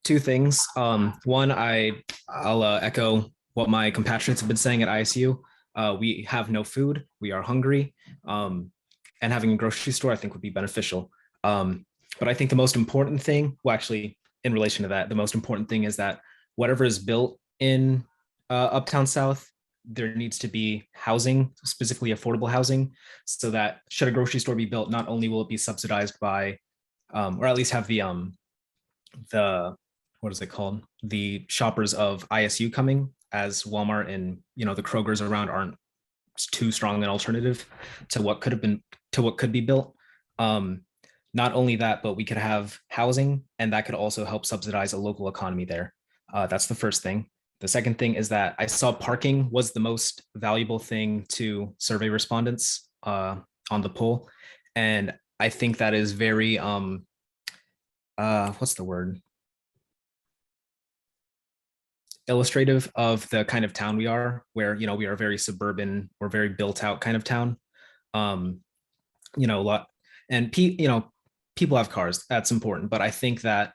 Speaker 7: two things. One, I'll echo what my compatriots have been saying at ISU. We have no food, we are hungry, and having a grocery store I think would be beneficial. But I think the most important thing, well, actually, in relation to that, the most important thing is that whatever is built in Uptown South, there needs to be housing, specifically affordable housing, so that should a grocery store be built, not only will it be subsidized by, or at least have the what is it called? The shoppers of ISU coming, as Walmart and the Krogers around aren't too strong an alternative to what could have been to what could be built. Not only that, but we could have housing, and that could also help subsidize a local economy there. That's the first thing. The second thing is that I saw parking was the most valuable thing to survey respondents on the poll. And I think that is very, what's the word? Illustrative of the kind of town we are, where, we are very suburban, we're very built out kind of town. A lot, and people have cars, that's important. But I think that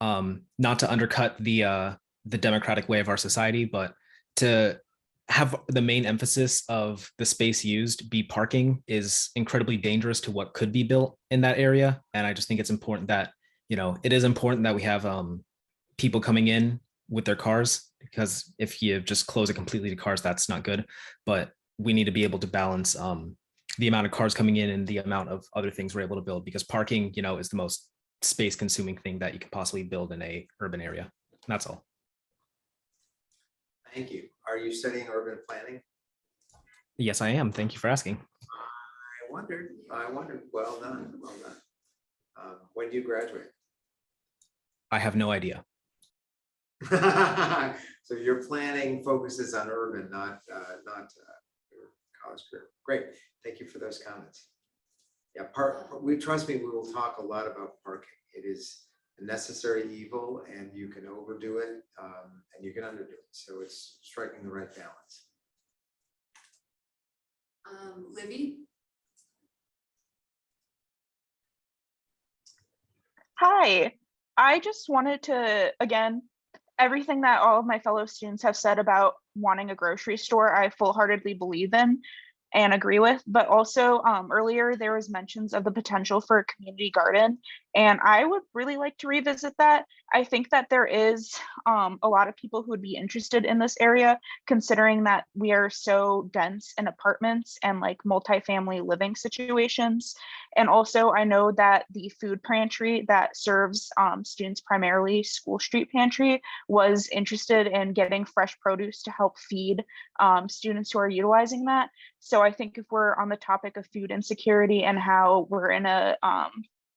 Speaker 7: not to undercut the democratic way of our society, but to have the main emphasis of the space used be parking is incredibly dangerous to what could be built in that area. And I just think it's important that, it is important that we have people coming in with their cars, because if you just close it completely to cars, that's not good. But we need to be able to balance the amount of cars coming in and the amount of other things we're able to build, because parking, is the most space consuming thing that you could possibly build in a urban area. That's all.
Speaker 3: Thank you. Are you studying urban planning?
Speaker 7: Yes, I am. Thank you for asking.
Speaker 3: I wondered. Well done. Well done. When do you graduate?
Speaker 7: I have no idea.
Speaker 3: So your planning focuses on urban, not your college career. Great. Thank you for those comments. Yeah, trust me, we will talk a lot about parking. It is a necessary evil, and you can overdo it and you can underdo it. So it's striking the right balance.
Speaker 2: Libby?
Speaker 8: Hi, I just wanted to, again, everything that all of my fellow students have said about wanting a grocery store, I full-heartedly believe in and agree with. But also earlier there was mentions of the potential for a community garden, and I would really like to revisit that. I think that there is a lot of people who would be interested in this area, considering that we are so dense in apartments and like multifamily living situations. And also I know that the food pantry that serves students, primarily School Street Pantry, was interested in getting fresh produce to help feed students who are utilizing that. So I think if we're on the topic of food insecurity and how we're in a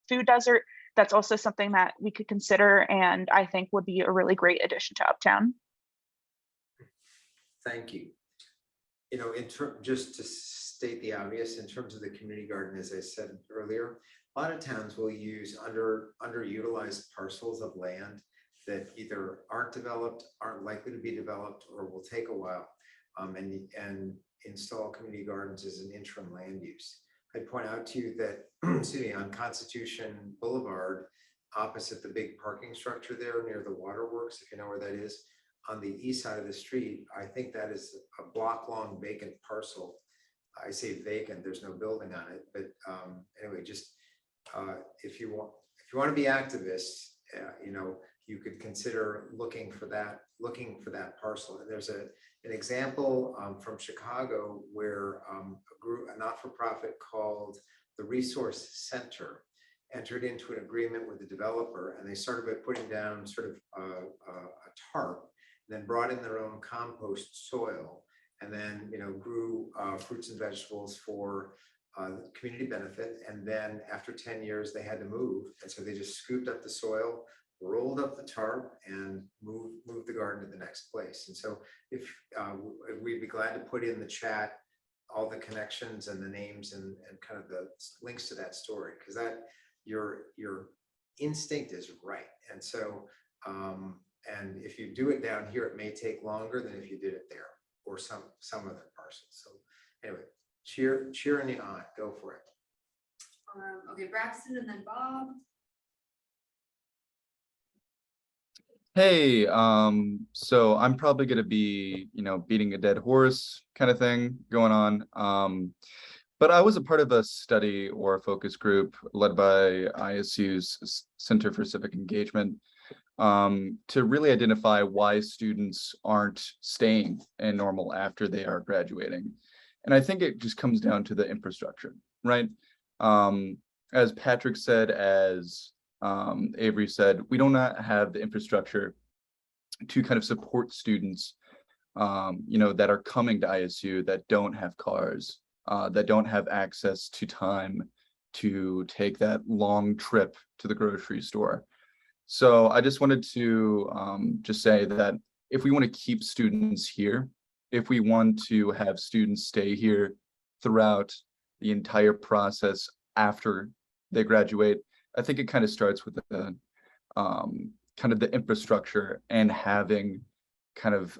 Speaker 8: food desert, that's also something that we could consider, and I think would be a really great addition to Uptown.
Speaker 3: Thank you. Just to state the obvious, in terms of the community garden, as I said earlier, a lot of towns will use underutilized parcels of land that either aren't developed, aren't likely to be developed, or will take a while, and install community gardens as an interim land use. I'd point out to you that, excuse me, on Constitution Boulevard, opposite the big parking structure there near the waterworks, if you know where that is, on the east side of the street, I think that is a block-long vacant parcel. I say vacant, there's no building on it, but anyway, just if you want to be activists, you could consider looking for that parcel. And there's an example from Chicago where a not-for-profit called the Resource Center entered into an agreement with the developer, and they started by putting down sort of a tarp, and then brought in their own compost soil, and then grew fruits and vegetables for community benefit. And then after 10 years, they had to move, and so they just scooped up the soil, rolled up the tarp, and moved the garden to the next place. And so if we'd be glad to put in the chat all the connections and the names and kind of the links to that story, because that your instinct is right. And so, and if you do it down here, it may take longer than if you did it there or some other parcel. So anyway, cheer in the eye, go for it.
Speaker 2: Okay, Braxton and then Bob.
Speaker 9: Hey, so I'm probably gonna be, beating a dead horse kind of thing going on. But I was a part of a study or a focus group led by ISU's Center for Civic Engagement, to really identify why students aren't staying in normal after they are graduating. And I think it just comes down to the infrastructure, right? As Patrick said, as Avery said, we do not have the infrastructure to kind of support students, that are coming to ISU that don't have cars, that don't have access to time to take that long trip to the grocery store. So I just wanted to just say that if we want to keep students here, if we want to have students stay here throughout the entire process after they graduate, I think it kind of starts with the kind of the infrastructure and having kind of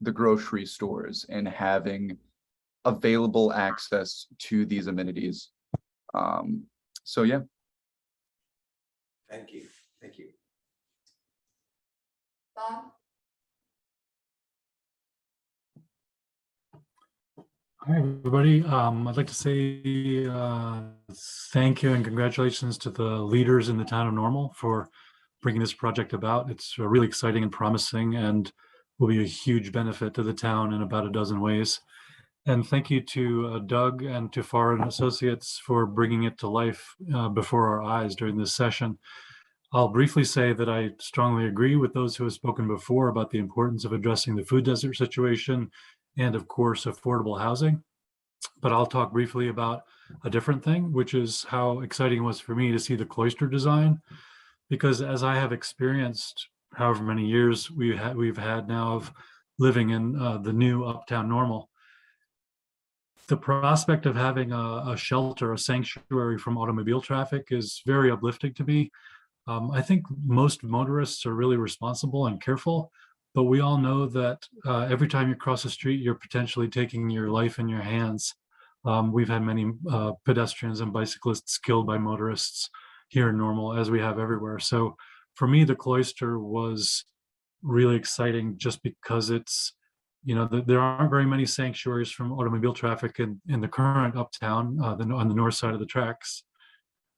Speaker 9: the grocery stores and having available access to these amenities. So yeah.
Speaker 3: Thank you. Thank you.
Speaker 2: Bob.
Speaker 10: Hi, everybody. I'd like to say thank you and congratulations to the leaders in the town of Normal for bringing this project about. It's really exciting and promising and will be a huge benefit to the town in about a dozen ways. And thank you to Doug and to Farr and Associates for bringing it to life before our eyes during this session. I'll briefly say that I strongly agree with those who have spoken before about the importance of addressing the food desert situation and, of course, affordable housing. But I'll talk briefly about a different thing, which is how exciting it was for me to see the cloister design, because as I have experienced however many years we've had now of living in the new Uptown Normal, the prospect of having a shelter, a sanctuary from automobile traffic is very uplifting to me. I think most motorists are really responsible and careful, but we all know that every time you cross the street, you're potentially taking your life in your hands. We've had many pedestrians and bicyclists killed by motorists here in Normal, as we have everywhere. So for me, the cloister was really exciting just because it's, there aren't very many sanctuaries from automobile traffic in the current Uptown, on the north side of the tracks.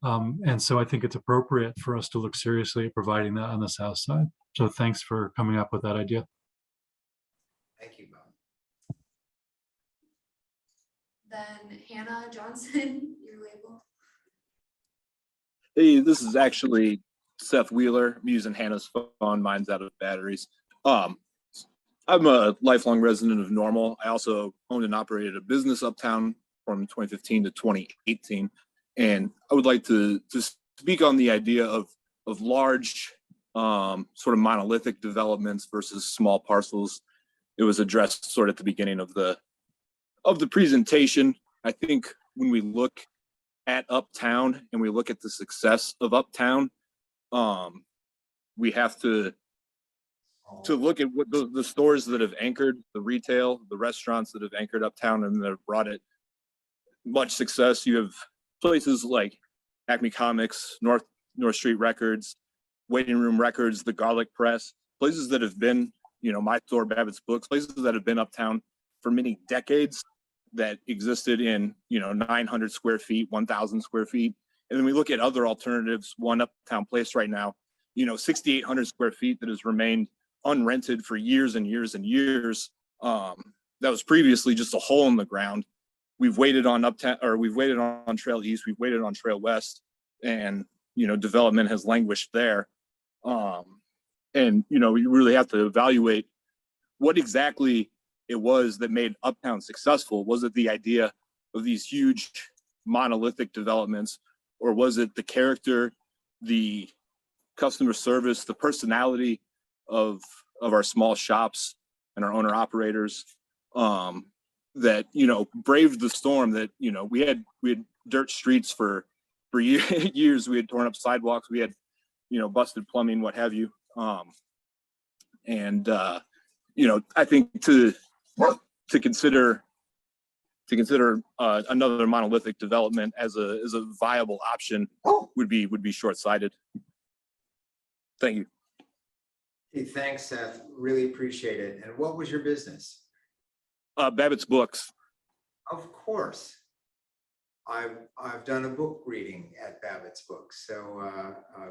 Speaker 10: And so I think it's appropriate for us to look seriously at providing that on the south side. So thanks for coming up with that idea.
Speaker 3: Thank you, Bob.
Speaker 2: Then Hannah Johnson, your label.
Speaker 11: Hey, this is actually Seth Wheeler. I'm using Hannah's phone. Mine's out of batteries. I'm a lifelong resident of Normal. I also owned and operated a business uptown from 2015 to 2018. And I would like to speak on the idea of large sort of monolithic developments versus small parcels. It was addressed sort of at the beginning of the presentation. I think when we look at Uptown and we look at the success of Uptown, we have to look at what the stores that have anchored the retail, the restaurants that have anchored Uptown and that have brought it much success. You have places like Acme Comics, North Street Records, Waiting Room Records, the Garlic Press, places that have been, my store, Babbitt's Books, places that have been Uptown for many decades, that existed in, 900 square feet, 1,000 square feet. And then we look at other alternatives, one Uptown Place right now, 6,800 square feet that has remained unrented for years and years and years. That was previously just a hole in the ground. We've waited on Uptown, or we've waited on Trail East, we've waited on Trail West, and development has languished there. And you really have to evaluate what exactly it was that made Uptown successful. Was it the idea of these huge monolithic developments, or was it the character, the customer service, the personality of our small shops and our owner operators? that, braved the storm. That, we had dirt streets for years. We had torn up sidewalks. We had, busted plumbing, what have you. I think to consider another monolithic development as a viable option would be short-sighted. Thank you.
Speaker 3: Hey, thanks, Seth. Really appreciate it. And what was your business?
Speaker 11: Babbitt's Books.
Speaker 3: Of course. I've done a book reading at Babbitt's Books, so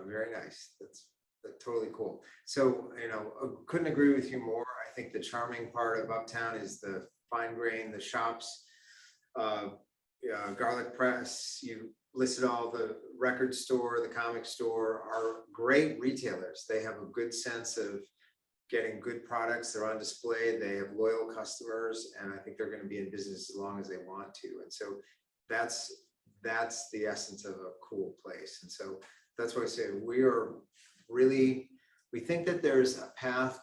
Speaker 3: very nice. That's totally cool. So, couldn't agree with you more. I think the charming part of Uptown is the fine grain, the shops, Garlic Press. You listed all the record store, the comic store are great retailers. They have a good sense of getting good products. They're on display. They have loyal customers, and I think they're going to be in business as long as they want to. And so that's the essence of a cool place. And so that's why I say we think that there's a path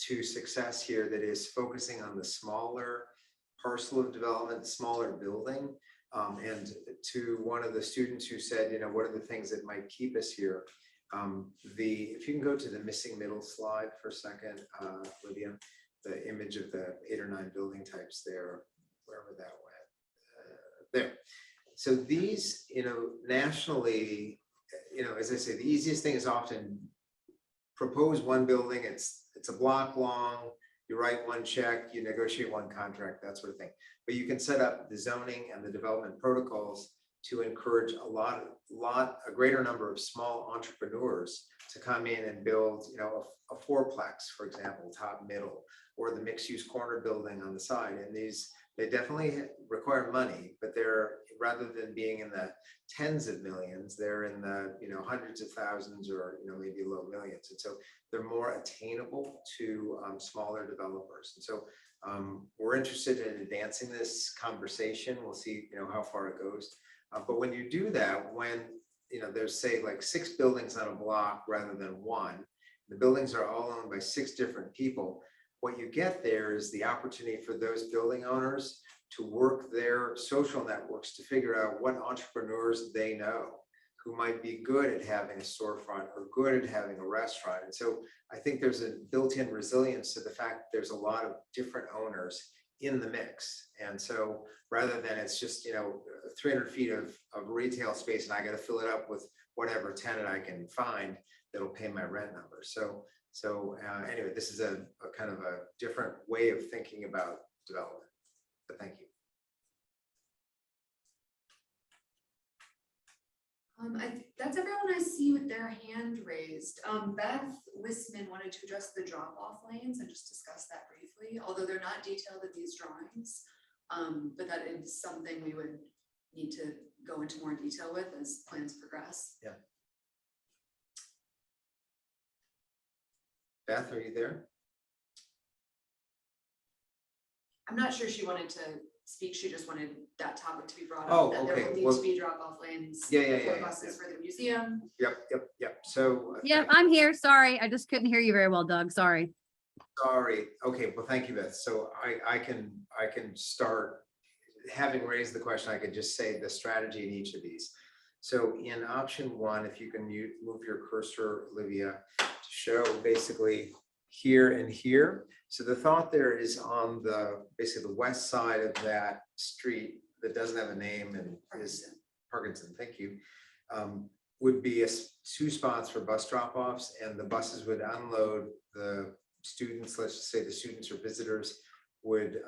Speaker 3: to success here that is focusing on the smaller parcel of development, smaller building. And to one of the students who said, what are the things that might keep us here? If you can go to the missing middle slide for a second, Lydia, the image of the 8 or 9 building types there, wherever that went, there. So these, nationally, as I say, the easiest thing is often propose one building. It's a block long. You write one check, you negotiate one contract, that sort of thing. But you can set up the zoning and the development protocols to encourage a greater number of small entrepreneurs to come in and build, a fourplex, for example, top middle, or the mixed-use corner building on the side. And they definitely require money, but they're, rather than being in the tens of millions, they're in the hundreds of thousands, or maybe low millions. And so they're more attainable to smaller developers. And so we're interested in advancing this conversation. We'll see how far it goes. But when you do that, when there's say like 6 buildings on a block rather than one, the buildings are all owned by 6 different people. What you get there is the opportunity for those building owners to work their social networks to figure out what entrepreneurs they know who might be good at having a storefront or good at having a restaurant. And so I think there's a built-in resilience to the fact that there's a lot of different owners in the mix. And so rather than it's just 300 feet of retail space and I got to fill it up with whatever tenant I can find that'll pay my rent number. So anyway, this is a kind of a different way of thinking about development. But thank you.
Speaker 2: That's everyone I see with their hand raised. Beth Wisman wanted to address the drop-off lanes and just discuss that briefly, although they're not detailed in these drawings. But that is something we would need to go into more detail with as plans progress.
Speaker 3: Yeah. Beth, are you there?
Speaker 2: I'm not sure she wanted to speak. She just wanted that topic to be brought
Speaker 3: Oh,
Speaker 2: up, that
Speaker 3: okay.
Speaker 2: there will need
Speaker 3: Well,
Speaker 2: to be drop-off lanes
Speaker 3: yeah.
Speaker 2: buses for the museum.
Speaker 3: Yep. So
Speaker 12: Yeah, I'm here. Sorry, I just couldn't hear you very well, Doug. Sorry.
Speaker 3: sorry. Okay, well, thank you, Beth. So I can start, having raised the question, I could just say the strategy in each of these. So in option 1, if you can move your cursor, Olivia, to show basically here and here. So the thought there is on basically the west side of that street that doesn't have a name and is Parkinson, thank you, would be 2 spots for bus drop-offs, and the buses would unload the students. Let's just say the students or visitors would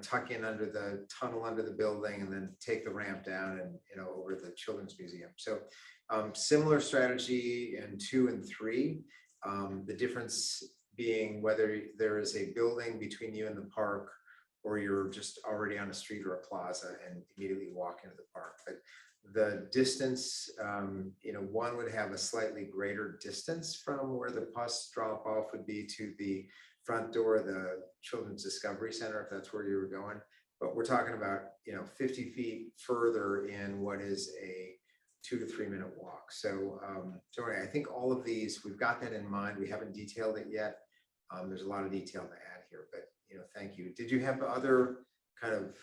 Speaker 3: tuck in under the tunnel under the building and then take the ramp down and over the Children's Museum. So similar strategy in 2 and 3. The difference being whether there is a building between you and the park, or you're just already on a street or a plaza and immediately walk into the park. But the distance, one would have a slightly greater distance from where the bus drop off would be to the front door of the Children's Discovery Center, if that's where you were going. But we're talking about 50 feet further in what is a 2 to 3 minute walk. So anyway, I think all of these, we've got that in mind. We haven't detailed it yet. There's a lot of detail to add here, but thank you. Did you have other kind of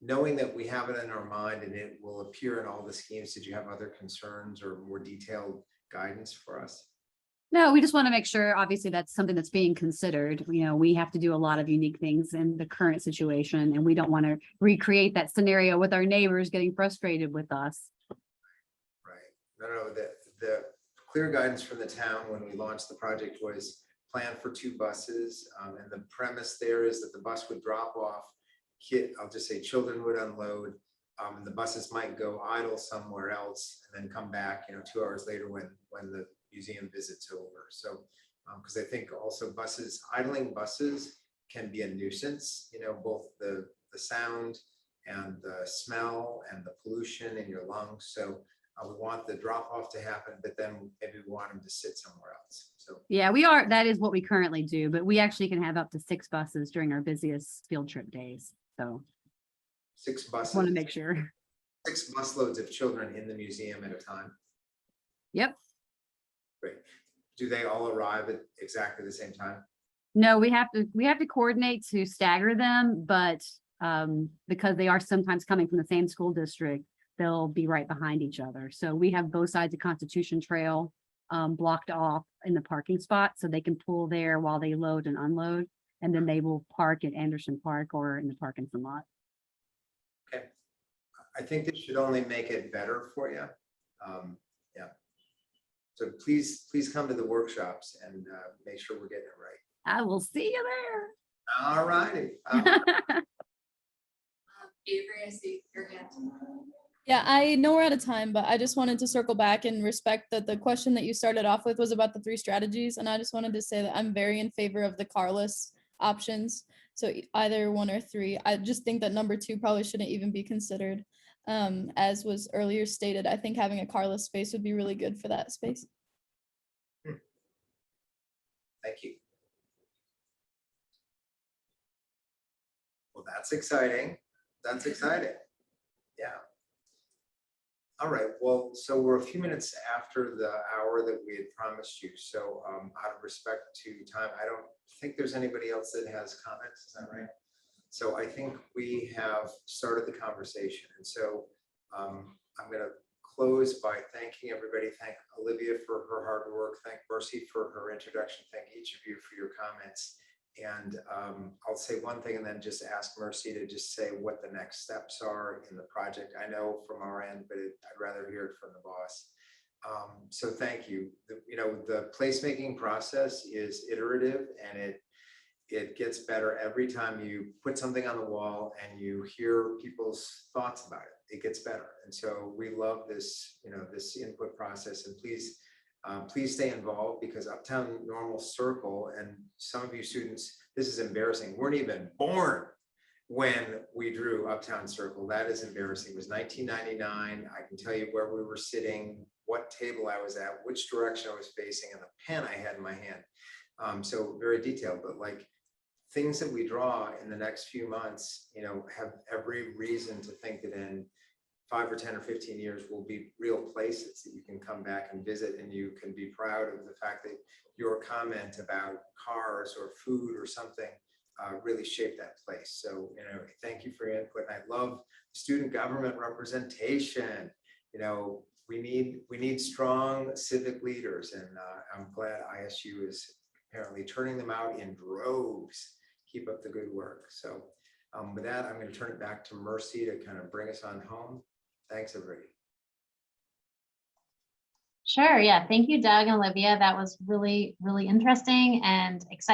Speaker 3: knowing that we have it in our mind and it will appear in all the schemes, did you have other concerns or more detailed guidance for us?
Speaker 12: No, we just want to make sure, obviously, that's something that's being considered. You know, we have to do a lot of unique things in the current situation, and we don't want to recreate that scenario with our neighbors getting frustrated with us.
Speaker 3: Right. No, the clear guidance from the town when we launched the project was plan for 2 buses. And the premise there is that the bus would drop off, I'll just say children would unload, and the buses might go idle somewhere else and then come back, 2 hours later when the museum visit's over. So, because I think also idling buses can be a nuisance, both the sound and the smell and the pollution in your lungs. So we want the drop off to happen, but then maybe we want them to sit somewhere else. So
Speaker 12: Yeah, that is what we currently do, but we actually can have up to 6 buses during our busiest field trip days. So
Speaker 3: 6 buses.
Speaker 12: Want to make sure.
Speaker 3: 6 busloads of children in the museum at a time.
Speaker 12: Yep.
Speaker 3: Great. Do they all arrive at exactly the same time?
Speaker 12: No, we have to coordinate to stagger them, but because they are sometimes coming from the same school district, they'll be right behind each other. So we have both sides of Constitution Trail blocked off in the parking spot so they can pull there while they load and unload, and then they will park at Anderson Park or in the parking lot.
Speaker 3: Okay. I think this should only make it better for you. Yeah. So please come to the workshops and make sure we're getting it right.
Speaker 12: I will see you there.
Speaker 3: All righty.
Speaker 2: Avery, I see your hand.
Speaker 4: Yeah, I know we're out of time, but I just wanted to circle back and respect that the question that you started off with was about the 3 strategies. And I just wanted to say that I'm very in favor of the carless options. So either 1 or 3. I just think that number 2 probably shouldn't even be considered. As was earlier stated, I think having a carless space would be really good for that space.
Speaker 3: Thank you. Well, that's exciting. That's exciting. Yeah. All right. Well, so we're a few minutes after the hour that we had promised you. So out of respect to time, I don't think there's anybody else that has comments. Is that right? So I think we have started the conversation. And so I'm going to close by thanking everybody. Thank Olivia for her hard work. Thank Mercy for her introduction. Thank each of you for your comments. And I'll say one thing and then just ask Mercy to just say what the next steps are in the project. I know from our end, but I'd rather hear it from the boss. So thank you. The placemaking process is iterative, and it gets better every time you put something on the wall and you hear people's thoughts about it. It gets better. And so we love this, this input process. And please stay involved, because Uptown Normal Circle, and some of you students, this is embarrassing, weren't even born when we drew Uptown Circle. That is embarrassing. It was 1999. I can tell you where we were sitting, what table I was at, which direction I was facing, and the pen I had in my hand. So very detailed, but like things that we draw in the next few months, have every reason to think that in 5 or 10 or 15 years will be real places that you can come back and visit, and you can be proud of the fact that your comment about cars or food or something really shaped that place. So, thank you for your input. And I love student government representation. We need strong civic leaders, and I'm glad ISU is apparently turning them out in droves. Keep up the good work. So with that, I'm going to turn it back to Mercy to kind of bring us on home. Thanks, everybody.
Speaker 1: Sure. Yeah. Thank you, Doug and Olivia. That was really, really interesting and exciting.